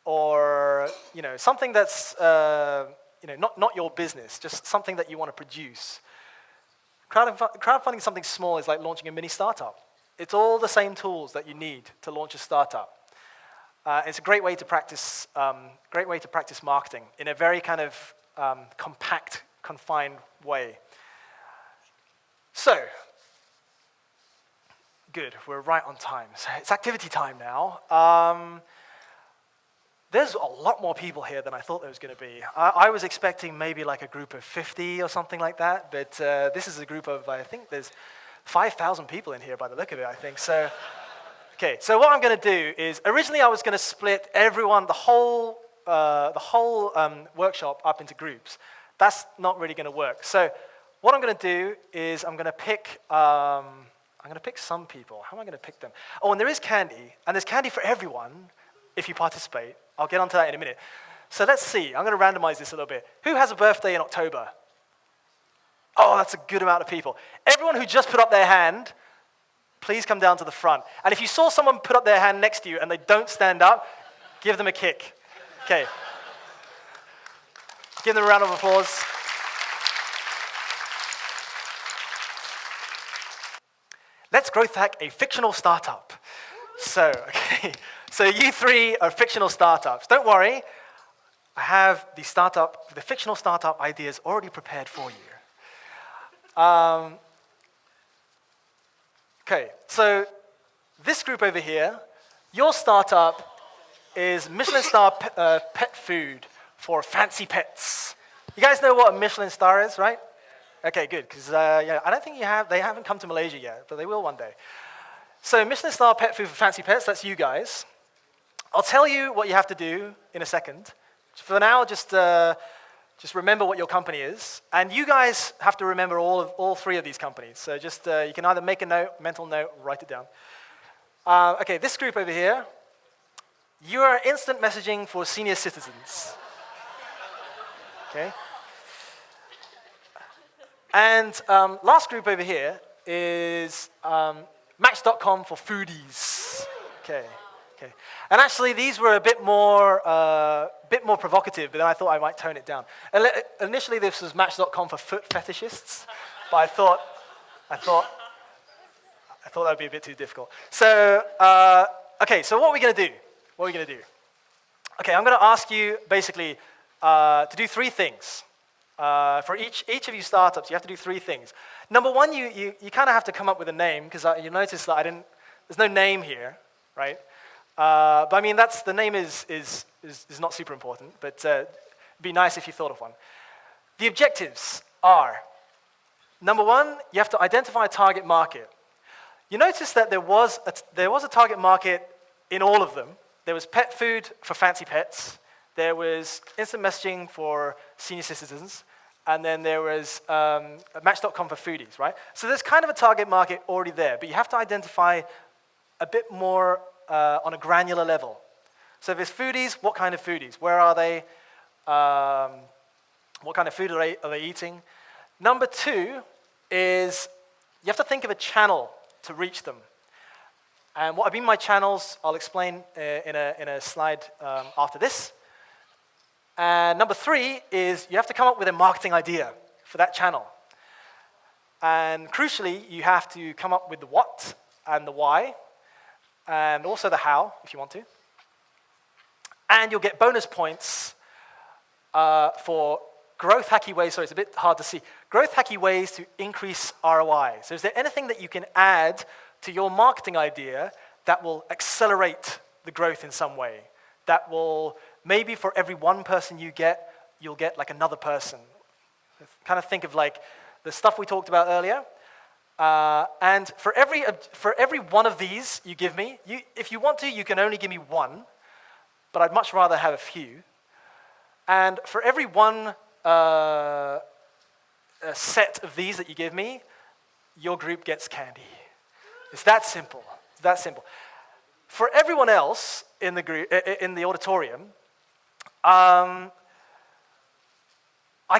or something that's not your business, just something that you want to produce. Crowdfunding something small is like launching a mini startup. It's all the same tools that you need to launch a startup. It's a great way to practice marketing in a very kind of compact, confined way. So, good, we're right on time. So it's activity time now. There's a lot more people here than I thought there was going to be. I was expecting maybe like a group of 50 or something like that, but this is a group of, I think there's 5,000 people in here by the look of it, I think. So. Okay, so what I'm going to do is, originally I was going to split everyone, the whole workshop up into groups. That's not really going to work. So what I'm going to do is I'm going to pick some people. How am I going to pick them? Oh, and there is candy, and there's candy for everyone if you participate. I'll get onto that in a minute. So let's see. I'm going to randomize this a little bit. Who has a birthday in October? Oh, that's a good amount of people. Everyone who just put up their hand, please come down to the front. And if you saw someone put up their hand next to you and they don't stand up, give them a kick. Okay. Give them a round of applause. Let's growth hack a fictional startup. So you three are fictional startups. Don't worry. I have the fictional startup ideas already prepared for you. Okay, so this group over here, your startup is Michelin star pet food for fancy pets. You guys know what a Michelin star is, right? Okay, good, because I don't think they haven't come to Malaysia yet, but they will one day. So Michelin star pet food for fancy pets, that's you guys. I'll tell you what you have to do in a second. For now, just Just remember what your company is. And you guys have to remember all three of these companies. So just, you can either make a note, mental note, write it down. Okay, this group over here, you are instant messaging for senior citizens. Okay. And last group over here is Match.com for foodies. Okay. Okay. And actually, these were a bit more provocative, but then I thought I might tone it down. Initially, this was Match.com for foot fetishists, but I thought that would be a bit too difficult. So, okay. So what are we going to do? What are we going to do? Okay, I'm going to ask you basically to do three things. For each of you startups, you have to do three things. Number one, you kind of have to come up with a name, because you notice that there's no name here, right? But I mean, the name is not super important, but it'd be nice if you thought of one. The objectives are, number one, you have to identify a target market. You notice that there was a target market in all of them. There was pet food for fancy pets. There was instant messaging for senior citizens. And then there was Match.com for foodies, right? So there's kind of a target market already there, but you have to identify a bit more on a granular level. So if it's foodies, what kind of foodies? Where are they? What kind of food are they eating? Number two is you have to think of a channel to reach them. And what I mean by channels, I'll explain in a slide after this. And number three is you have to come up with a marketing idea for that channel. And crucially, you have to come up with the what and the why, and also the how, if you want to. And you'll get bonus points for growth hacky ways. Sorry, it's a bit hard to see. Growth hacky ways to increase ROI. So is there anything that you can add to your marketing idea that will accelerate the growth in some way? That will, maybe for every one person you'll get like another person. Kind of think of like the stuff we talked about earlier. And for every one of these you give me, if you want to, you can only give me one, but I'd much rather have a few. And for every one set of these that you give me, your group gets candy. It's that simple. It's that simple. For everyone else in the group, in the auditorium, I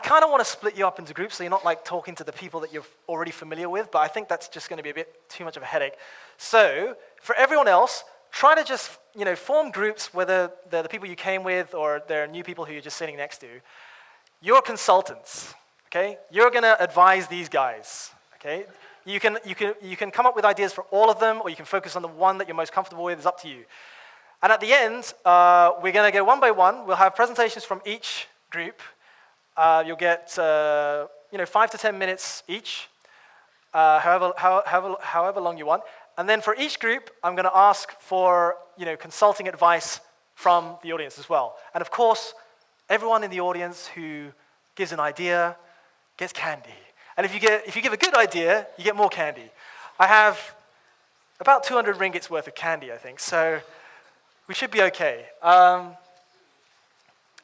kind of want to split you up into groups so you're not like talking to the people that you're already familiar with, but I think that's just going to be a bit too much of a headache. So for everyone else, try to just form groups, whether they're the people you came with or they're new people who you're just sitting next to. You're consultants, okay? You're going to advise these guys, okay? You can come up with ideas for all of them, or you can focus on the one that you're most comfortable with. It's up to you. And at the end, we're going to go one by one. We'll have presentations from each group. You'll get 5 to 10 minutes each, however long you want. And then for each group, I'm going to ask for consulting advice from the audience as well. And of course, everyone in the audience who gives an idea gets candy. And if you give a good idea, you get more candy. I have about 200 ringgits worth of candy, I think, so we should be okay.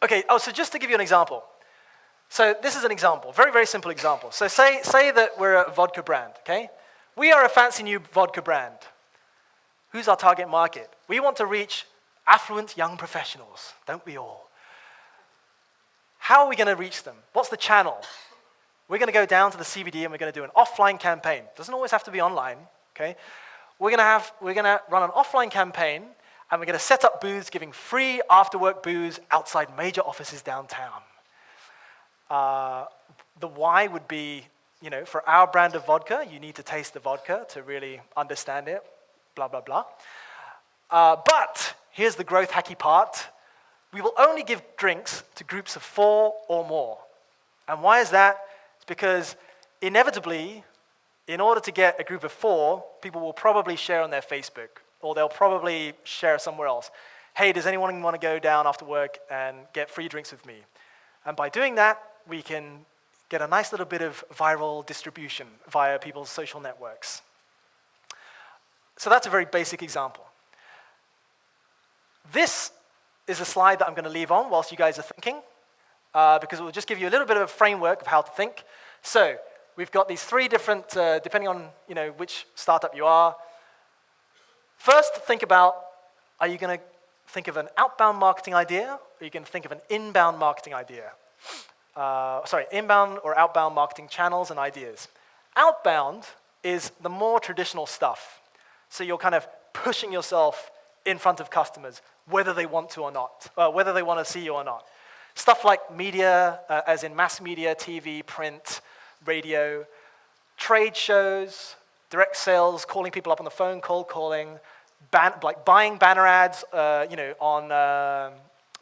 Okay, so just to give you an example. So this is an example, very, very simple example. So say that we're a vodka brand, okay? We are a fancy new vodka brand. Who's our target market? We want to reach affluent young professionals, don't we all? How are we going to reach them? What's the channel? We're going to go down to the CBD and we're going to do an offline campaign. Doesn't always have to be online, okay? We're going to run an offline campaign, and we're going to set up booths giving free after-work booze outside major offices downtown. The why would be, for our brand of vodka, you need to taste the vodka to really understand it, blah, blah, blah. But here's the growth hacky part. We will only give drinks to groups of 4 or more. And why is that? It's because inevitably, in order to get a group of 4, people will probably share on their Facebook, or they'll probably share somewhere else. Hey, does anyone want to go down after work and get free drinks with me? And by doing that, we can get a nice little bit of viral distribution via people's social networks. So that's a very basic example. This is a slide that I'm going to leave on whilst you guys are thinking. because it will just give you a little bit of a framework of how to think. So we've got these three different, depending on which startup you are. First, think about, are you going to think of an outbound marketing idea, or are you going to think of an inbound marketing idea? Inbound or outbound marketing channels and ideas. Outbound is the more traditional stuff. So you're kind of pushing yourself in front of customers, whether they want to or not, whether they want to see you or not. Stuff like media, as in mass media, TV, print, radio, trade shows, direct sales, calling people up on the phone, cold calling, like buying banner ads, on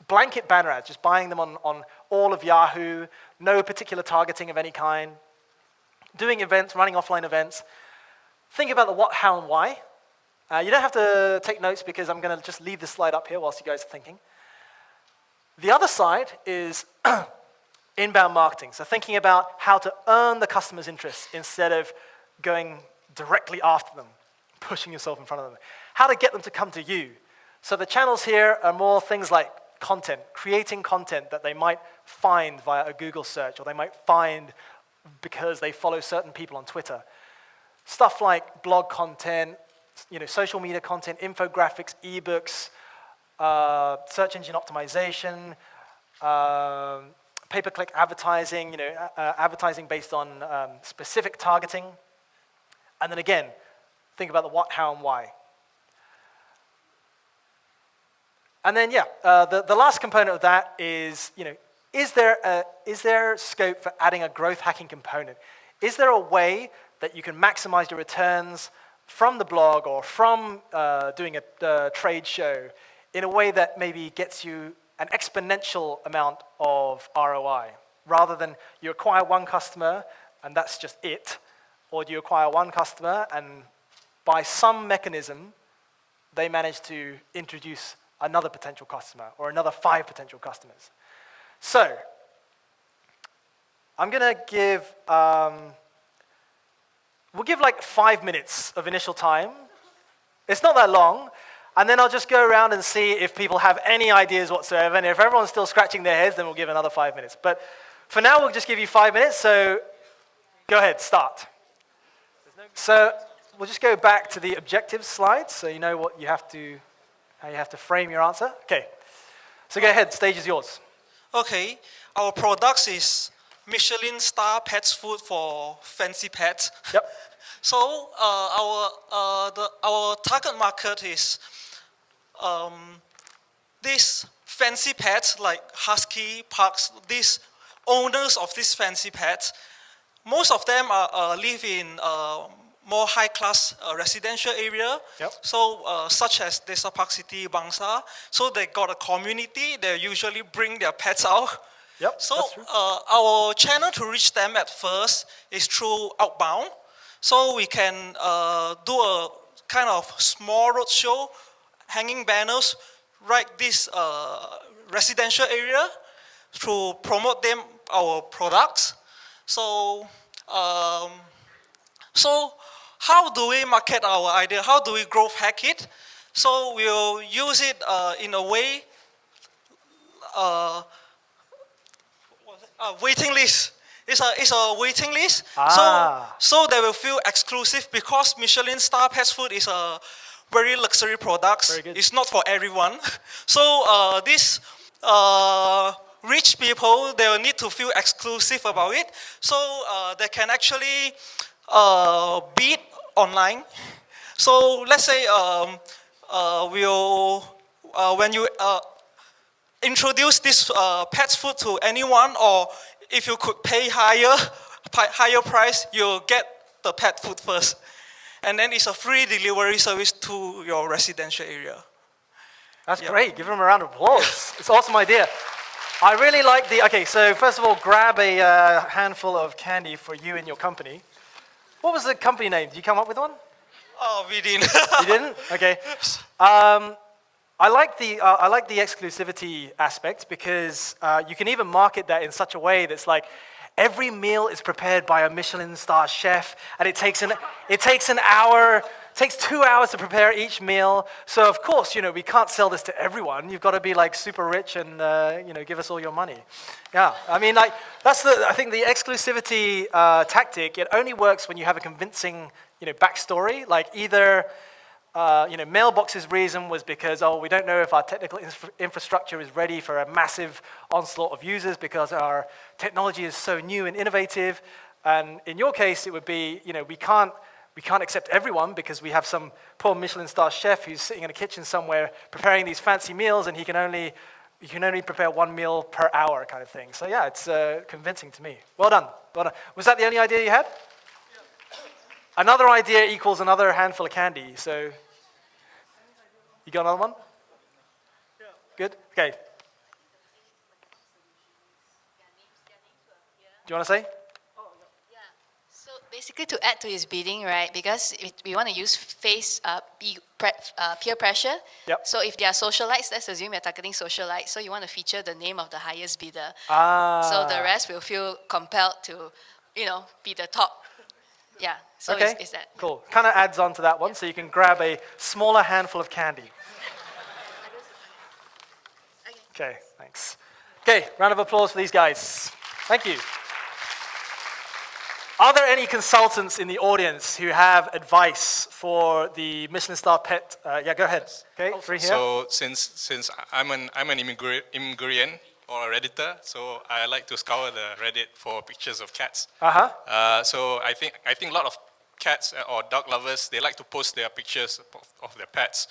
blanket banner ads, just buying them on all of Yahoo, no particular targeting of any kind, doing events, running offline events. Think about the what, how, and why. You don't have to take notes because I'm going to just leave this slide up here whilst you guys are thinking. The other side is inbound marketing. So thinking about how to earn the customer's interest instead of going directly after them, pushing yourself in front of them. How to get them to come to you. So the channels here are more things like content, creating content that they might find via a Google search, or they might find because they follow certain people on Twitter. Stuff like blog content, social media content, infographics, ebooks, search engine optimization, pay-per-click advertising, advertising based on specific targeting. And then again, think about the what, how, and why. And then, the last component of that is, is there scope for adding a growth hacking component? Is there a way that you can maximize your returns from the blog or from doing a trade show in a way that maybe gets you an exponential amount of ROI, rather than you acquire one customer and that's just it, or do you acquire one customer and by some mechanism they manage to introduce another potential customer or another 5 potential customers. So I'm going to give, we'll give like 5 minutes of initial time. It's not that long. And then I'll just go around and see if people have any ideas whatsoever. And if everyone's still scratching their heads, then we'll give another 5 minutes. But for now, we'll just give you 5 minutes. So go ahead, start. So we'll just go back to the objectives slide, so you know what you have to, how you have to frame your answer. Okay. So go ahead, stage is yours. Okay, our product is Michelin star pets food for fancy pets. Yep. So our target market is these fancy pets like husky, pugs. These owners of these fancy pets, most of them live in more high-class residential area. Yep. So such as Desa Park City, Bangsa. So they got a community. They usually bring their pets out. Yep. So that's true. our channel to reach them at first is through outbound. So we can do a kind of small roadshow, hanging banners, right this residential area to promote them our products. So how do we market our idea? How do we growth hack it? So we'll use it in a way, waiting list. It's a waiting list. So they will feel exclusive because Michelin star pet food is a very luxury product. Very good. It's not for everyone. So these rich people, they will need to feel exclusive about it. So they can actually bid online. So let's say when you introduce this pet food to anyone, or if you could pay higher price, you'll get the pet food first. And then it's a free delivery service to your residential area. That's great. Give them a round of applause. It's an awesome idea. I really like okay, so first of all, grab a handful of candy for you and your company. What was the company name? Did you come up with one? Oh, we didn't. You didn't? Okay. I like the exclusivity aspect because you can even market that in such a way that's like every meal is prepared by a Michelin star chef, and it takes an hour takes 2 hours to prepare each meal. So of course, we can't sell this to everyone. You've got to be like super rich and give us all your money. Yeah, I mean, like I think the exclusivity tactic. It only works when you have a convincing backstory. Like either Mailbox's reason was because we don't know if our technical infrastructure is ready for a massive onslaught of users because our technology is so new and innovative. And in your case, it would be we can't accept everyone because we have some poor Michelin star chef who's sitting in a kitchen somewhere preparing these fancy meals, and he can only prepare 1 meal per hour, kind of thing. So yeah, it's convincing to me. Well done. Well done. Was that the only idea you had? Yeah. Another idea equals another handful of candy. So you got another one? Yeah. Good. Okay. Do you want to say? So basically, to add to his bidding, right? Because we want to use peer pressure. Yep. So if they are socialites, let's assume you're targeting socialites. So you want to feature the name of the highest bidder. So the rest will feel compelled to, be the top. Yeah. So okay. Is that cool? Kind of adds on to that one, so you can grab a smaller handful of candy. Okay. Thanks. Okay. Round of applause for these guys. Thank you. Are there any consultants in the audience who have advice for the Michelin star pet? Yeah, go ahead. Okay, 3 here. So since I'm an immigrant or a Redditor, so I like to scour the Reddit for pictures of cats. So I think a lot of cats or dog lovers, they like to post their pictures of their pets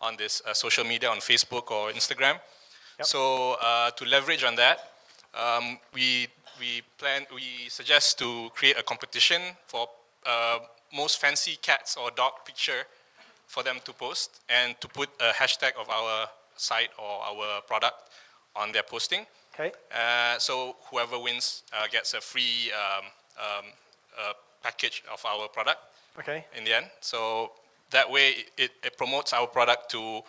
on this social media, on Facebook or Instagram. Yep. So to leverage on that, we suggest to create a competition for most fancy cats or dog picture for them to post, and to put a hashtag of our site or our product on their posting. Okay. So whoever wins gets a free package of our product. Okay. In the end. So that way it promotes our product to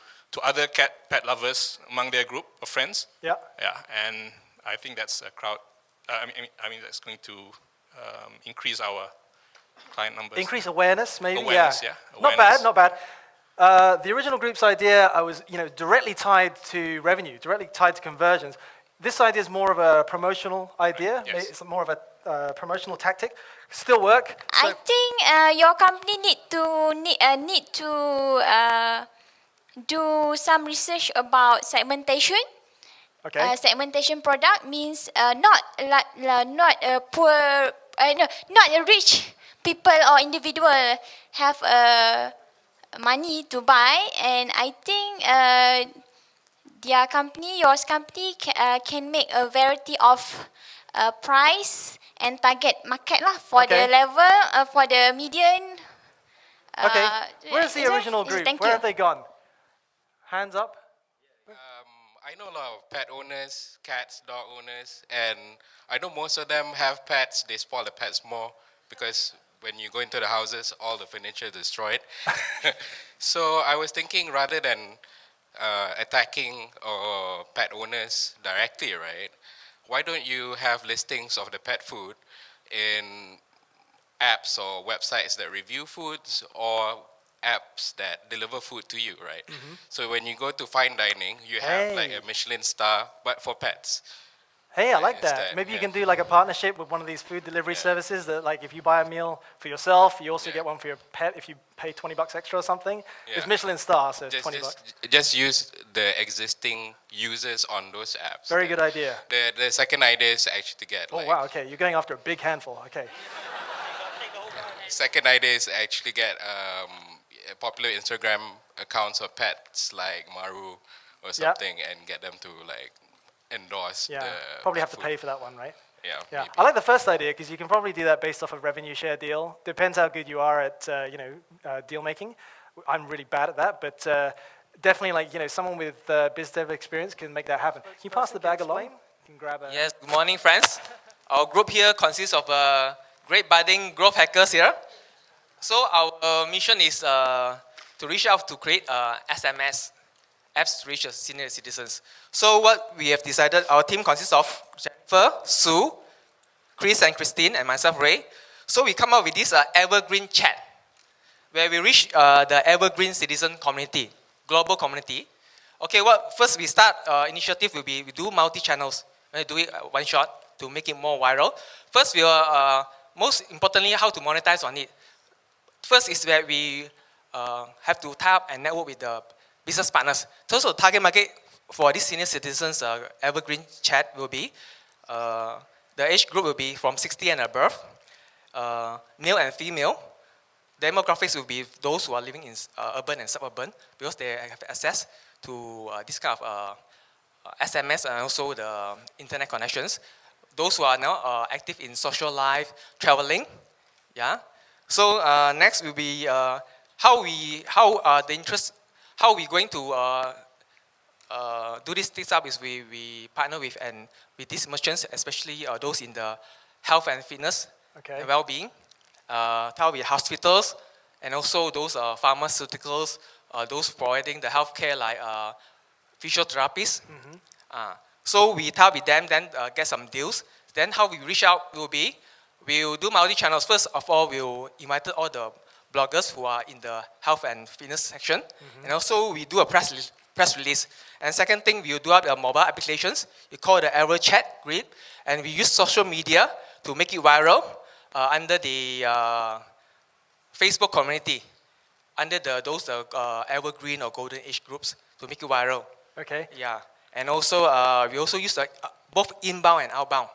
other pet lovers among their group of friends. Yeah. Yeah, and I think that's a crowd. I mean that's going to increase our client numbers. Increase awareness, maybe. Awareness, yeah. Awareness. Not bad. The original group's idea, I was, directly tied to revenue, directly tied to conversions. This idea is more of a promotional idea. Yes. It's more of a promotional tactic. Still work. I think your company need to do some research about segmentation. Okay. Segmentation product means not a poor, not a rich people or individual have money to buy, and I think your company can make a variety of price and target market lah for the level for the median. Okay. Where's the original group? Where have they gone? Hands up. I know a lot of pet owners, cats, dog owners, and I know most of them have pets. They spoil the pets more because when you go into the houses, all the furniture is destroyed. So I was thinking, rather than attacking pet owners directly, right? Why don't you have listings of the pet food in apps or websites that review foods, or apps that deliver food to you, right? Mm-hmm. So when you go to fine dining, you have like a Michelin star, but for pets. Hey, I like that. Maybe you can do like a partnership with one of these food delivery services that, like, if you buy a meal for yourself, you also get one for your pet if you pay $20 extra or something. It's Michelin star, so it's $20. Just use the existing users on those apps. Very good idea. The second idea is actually to get. Oh, wow, okay. You're going after a big handful. Okay. Second idea is actually get popular Instagram accounts of pets like Maru or something, and get them to like endorse the probably have to food. pay for that one, right? Yeah. Maybe. I like the first idea because you can probably do that based off of revenue share deal. Depends how good you are at deal making. I'm really bad at that, but definitely, like, someone with biz dev experience can make that happen. Can you pass the bag along? You can grab a. Yes. Good morning, friends. Our group here consists of great budding growth hackers here. So our mission is to reach out to create SMS apps to reach senior citizens. So what we have decided, our team consists of Jennifer, Sue, Chris and Christine, and myself, Ray. So we come up with this evergreen chat. where we reach the evergreen citizen community, global community. Okay, well, first we start initiative will be we do multi-channels. We do it one shot to make it more viral. First, we are most importantly how to monetize on it. First is that we have to tap and network with the business partners. So target market for these senior citizens evergreen chat will be the age group will be from 60 and above, male and female. Demographics will be those who are living in urban and suburban because they have access to this kind of SMS and also the internet connections. Those who are now active in social life, traveling, yeah. So next will be how we going to do this things up is we partner with these merchants, especially those in the health and fitness and well-being, talk with hospitals and also those pharmaceuticals, those providing the healthcare like physiotherapists. So we talk with them, then get some deals. Then how we reach out will be, we'll do multi-channels. First of all, we'll invite all the bloggers who are in the health and fitness section. And also we do a press release. And second thing, we'll do up mobile applications. We call it the Ever Chat Grid. And we use social media to make it viral under the Facebook community, under those evergreen or golden age groups to make it viral. Okay. Yeah. And also, we also use both inbound and outbound.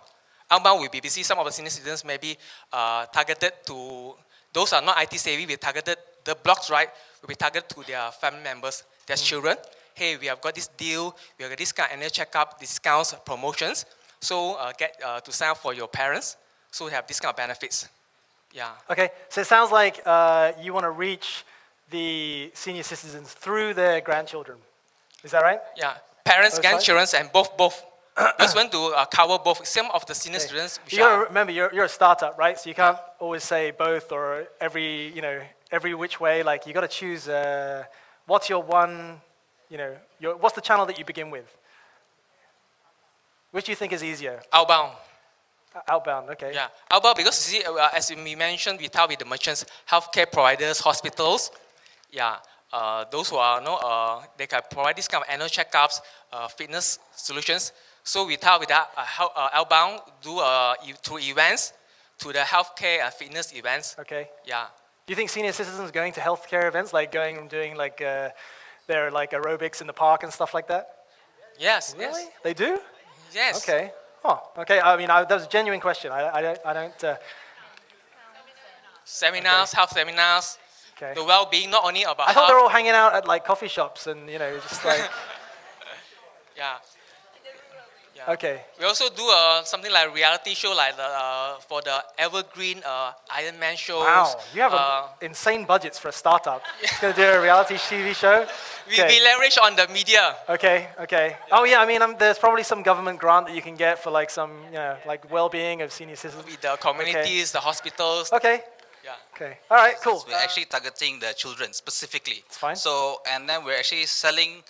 Outbound will be busy. Some of the senior citizens may be targeted to, those are not IT savvy, we targeted, the blogs, right, will be targeted to their family members, their children. Hey, we have got this deal, we have got this kind of annual checkup, discounts, promotions. So get to sign up for your parents. So we have this kind of benefits. Yeah. Okay, so it sounds like you want to reach the senior citizens through their grandchildren. Is that right? Yeah. Parents, grandchildren, and both. Just want to cover both. Some of the senior students. You got to remember, you're a startup, right? So you can't always say both or every which way. Like you got to choose. What's your one? What's the channel that you begin with? Which do you think is easier? Outbound. Outbound, okay. Yeah, outbound because you see, as we mentioned, we talk with the merchants, healthcare providers, hospitals. Yeah, those who are they can provide this kind of annual checkups, fitness solutions. So we talk with that outbound, do through events, to the healthcare fitness events. Okay. Yeah. Do you think senior citizens going to healthcare events, like going and doing like their like aerobics in the park and stuff like that? Yes. Really? Yes. They do? Yes. Okay. Oh, okay. I mean, that was a genuine question. I don't. Seminars, health seminars. Okay. The well-being, not only about. I thought they're all hanging out at like coffee shops and just like. Yeah. Okay. We also do something like reality show, like for the evergreen Iron Man shows. Wow, you have insane budgets for a startup. It's going to do a reality TV show. We leverage on the media. Okay. Oh yeah, I mean, there's probably some government grant that you can get for like some, like well-being of senior citizens. With the communities, the hospitals. Okay. Yeah. Okay. All right. Cool. We're actually targeting the children specifically. It's fine. So, and then we're actually selling.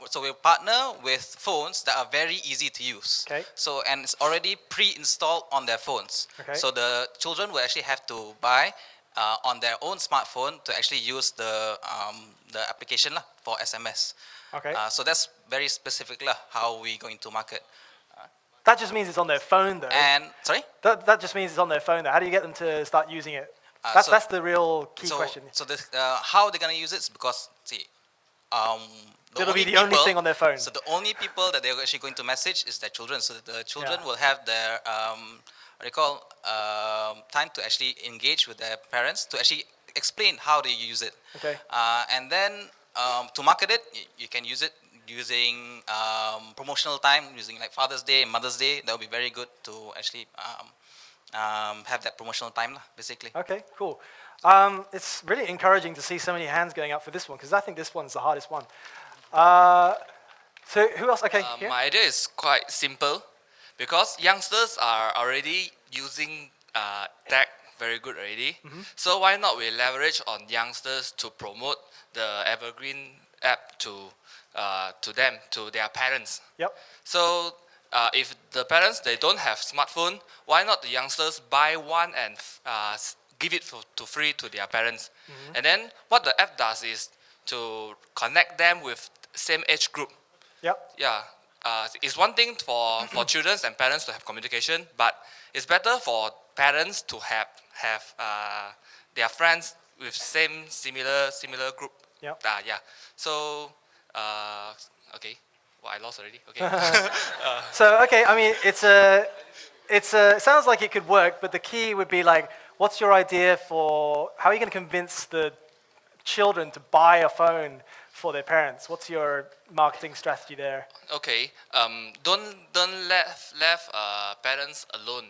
So we partner with phones that are very easy to use. Okay. So, and it's already pre-installed on their phones. Okay. So the children will actually have to buy on their own smartphone to actually use the application for SMS. Okay. So that's very specific how we're going to market. That just means it's on their phone, though. And sorry. That just means it's on their phone, though. How do you get them to start using it? That's the real key question. So how they're gonna use it is because it'll be the only thing on their phone. So the only people that they're actually going to message is their children. So the children will have their time to actually engage with their parents to actually explain how they use it. Okay. And then to market it, you can use it using promotional time, using like Father's Day and Mother's Day. That would be very good to actually have that promotional time, basically. Okay, cool. It's really encouraging to see so many hands going up for this one, because I think this one's the hardest one. So who else? Okay, here. My idea is quite simple, because youngsters are already using tech very good already. So why not we leverage on youngsters to promote the Evergreen app to them, to their parents. Yep. So if the parents, they don't have smartphone, why not the youngsters buy one and give it to free to their parents. And then what the app does is to connect them with same age group. Yep. Yeah, it's one thing for children and parents to have communication, but it's better for parents to have their friends with similar group. Yep. Yeah. So okay. Well, I lost already. Okay. So okay, I mean, it sounds like it could work, but the key would be like, what's your idea for how are you going to convince the children to buy a phone for their parents? What's your marketing strategy there? Okay. Don't let parents alone.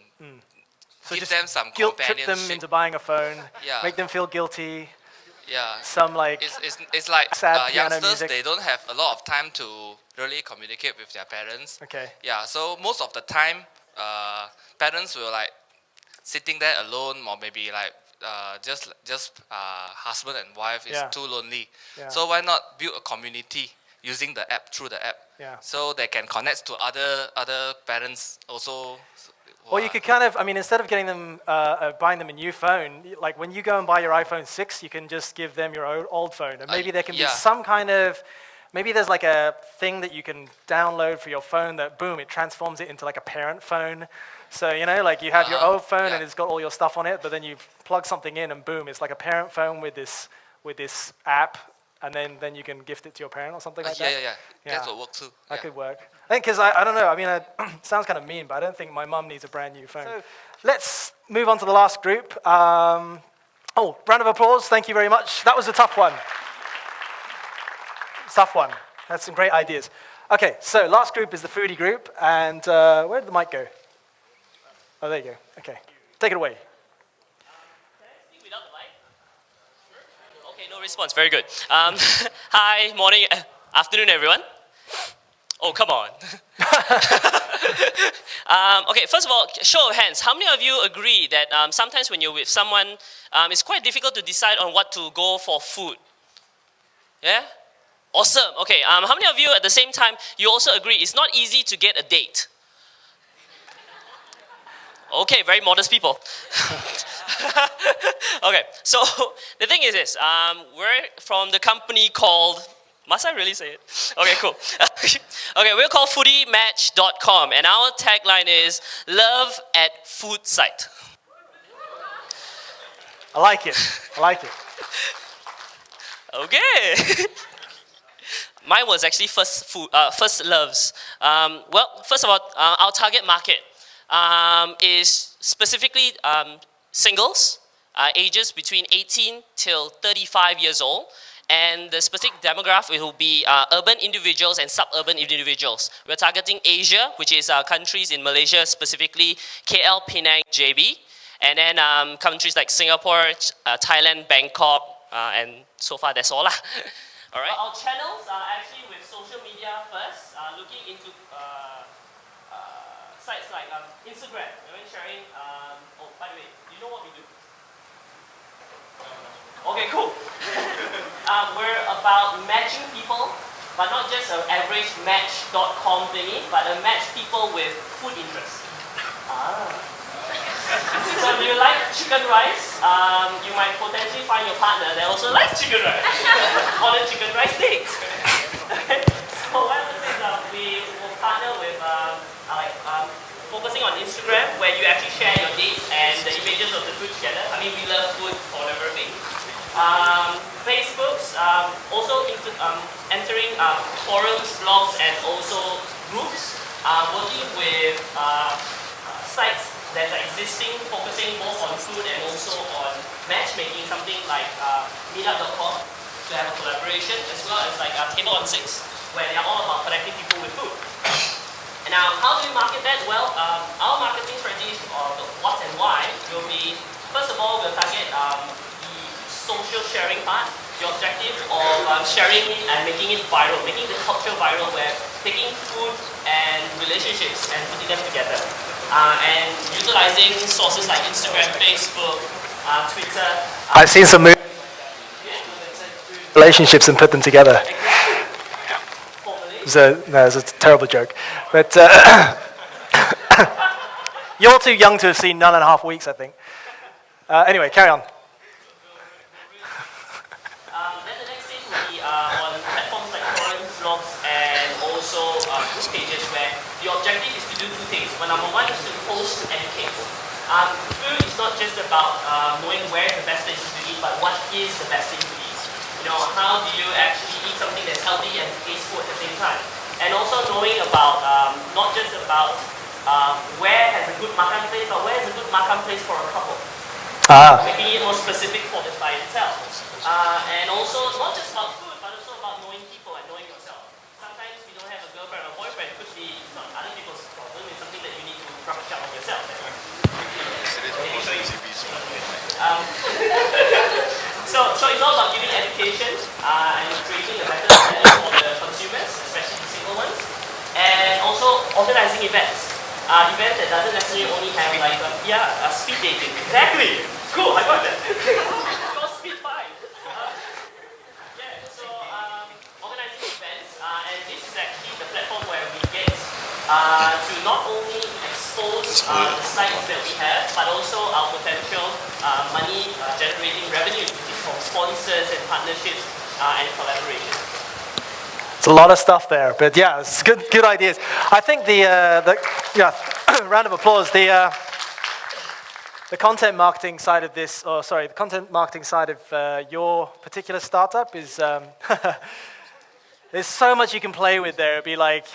So Give just them some guilt trip them companionship. into buying a phone. Yeah. Make them feel guilty. Yeah. Some like It's like sad piano youngsters, music. they don't have a lot of time to really communicate with their parents. Okay. Yeah, so most of the time, parents will like sitting there alone, or maybe like just husband and wife is Yeah. too lonely. Yeah. So why not build a community using the app, through the app? Yeah. So they can connect to other parents also. Or you could kind of, I mean, instead of getting them, buying them a new phone, like when you go and buy your iPhone 6, you can just give them your old phone. And maybe there can be yeah. some kind of, maybe there's like a thing that you can download for your phone that, boom, it transforms it into like a parent phone. So, you know, like you have your old phone and it's got all your stuff on it, but then you plug something in and boom, it's like a parent phone with this app. And then you can gift it to your parent or something like that. Yeah. That will work too. That Yeah. could work. I think because I don't know. I mean, it sounds kind of mean, but I don't think my mum needs a brand new phone. So let's move on to the last group. Round of applause. Thank you very much. That was a tough one. Tough one. That's some great ideas. Okay, so last group is the foodie group. And where did the mic go? Oh, there you go. Okay, take it away. Okay, no response. Very good. Hi, morning, afternoon, everyone. Oh, come on. Okay, first of all, show of hands. How many of you agree that sometimes when you're with someone, it's quite difficult to decide on what to go for food? Yeah? Awesome. Okay, how many of you at the same time, you also agree it's not easy to get a date? Okay, very modest people. Okay, so the thing is this, we're from the company called, must I really say it? Okay, cool. Okay, we're called foodiematch.com, and our tagline is love at food site. I like it. I like it. Okay. Mine was actually first loves. Well, first of all, our target market is specifically singles, ages between 18 till 35 years old. And the specific demographic will be urban individuals and suburban individuals. We're targeting Asia, which is countries in Malaysia, specifically KL, Penang, JB. And then countries like Singapore, Thailand, Bangkok, and so far that's all. All right. Our channels are actually with social media first, looking into sites like Instagram. We're sharing. Oh, by the way, do you know what we do? Okay, cool. We're about matching people, but not just an average match.com thingy, but a match people with food interests. So if you like chicken rice, you might potentially find your partner that also likes chicken rice on a chicken rice date. So what happens is we will partner with focusing on Instagram, where you actually share your dates and the images of the food together. I mean, we love food for whatever thing. Facebook's also entering forums, blogs, and also groups, working with sites that are existing, focusing both on food and also on matchmaking, something like meetup.com to have a collaboration, as well as like Table on Six, where they are all about connecting people with food. And now, how do we market that? Well, our marketing strategies of the what and why will be, first of all, we'll target the social sharing part, the objective of sharing it and making it viral, making the culture viral, where taking food and relationships and putting them together. And utilizing sources like Instagram, Facebook, Twitter. I've seen some movies. Relationships and put them together. It's a terrible joke. But you're too young to have seen 9.5 Weeks, I think. Anyway, carry on. Then the next stage will be on platforms like forums, blogs, and also group pages where the objective is to do two things. Well, number one is to post to educate. Food is not just about knowing where the best places to eat, but what is the best thing to eat. You know, how do you actually eat something that's healthy and tasteful at the same time? And also knowing about, not just about where has a good makan place, but where is a good makan place for a couple. Making it more specific for the by itself. And also, not just about food, but also about knowing people and knowing yourself. Sometimes you don't have a girlfriend or boyfriend, it could be not other people's problem, it's something that you need to brush up on yourself. So it's all about giving education and creating a better value for the consumers, especially the single ones, and also organizing events. Events that doesn't necessarily only have like speed dating. Exactly. Cool. I got that. It's called speed fight. So organizing events, and this is actually the platform where we get to not only expose the sites that we have, but also our potential money generating revenue, which is from sponsors and partnerships and collaboration. It's a lot of stuff there, but yeah, it's good ideas. I think the round of applause. The content marketing side of this, the content marketing side of your particular startup is, there's so much you can play with there. It'd be like,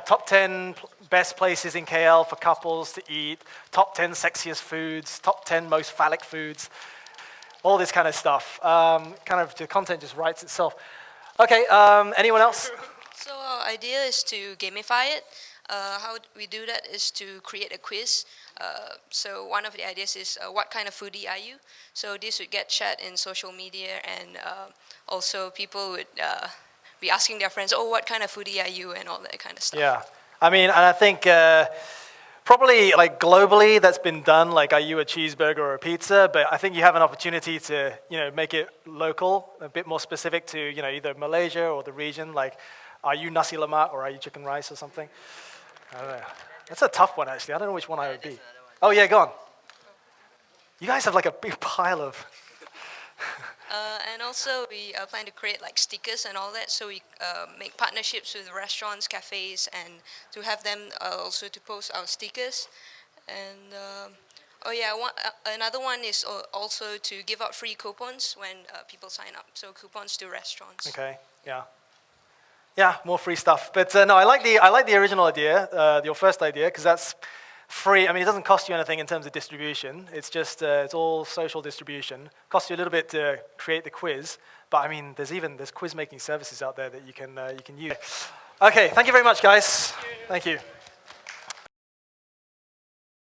top 10 best places in KL for couples to eat, top 10 sexiest foods, top 10 most phallic foods, all this kind of stuff. The content just writes itself. Okay, anyone else? So our idea is to gamify it. How we do that is to create a quiz. So one of the ideas is what kind of foodie are you? So this would get shared in social media, and also people would be asking their friends, oh, what kind of foodie are you, and all that kind of stuff. Yeah, I mean, and I think probably like globally that's been done, like are you a cheeseburger or a pizza, but I think you have an opportunity to, make it local, a bit more specific to, either Malaysia or the region, like are you nasi lemak or are you chicken rice or something? I don't know. That's a tough one, actually. I don't know which one I would be. Oh, yeah, go on. You guys have like a big pile of... And also, we plan to create like stickers and all that. So we make partnerships with restaurants, cafes, and to have them also to post our stickers. And another one is also to give out free coupons when people sign up. So coupons to restaurants. Okay, yeah. Yeah, more free stuff. But no, I like the original idea, your first idea, because that's free. I mean, it doesn't cost you anything in terms of distribution. It's just it's all social distribution. Costs you a little bit to create the quiz, but I mean, there's quiz making services out there that you can use. Okay, thank you very much, guys. Thank you.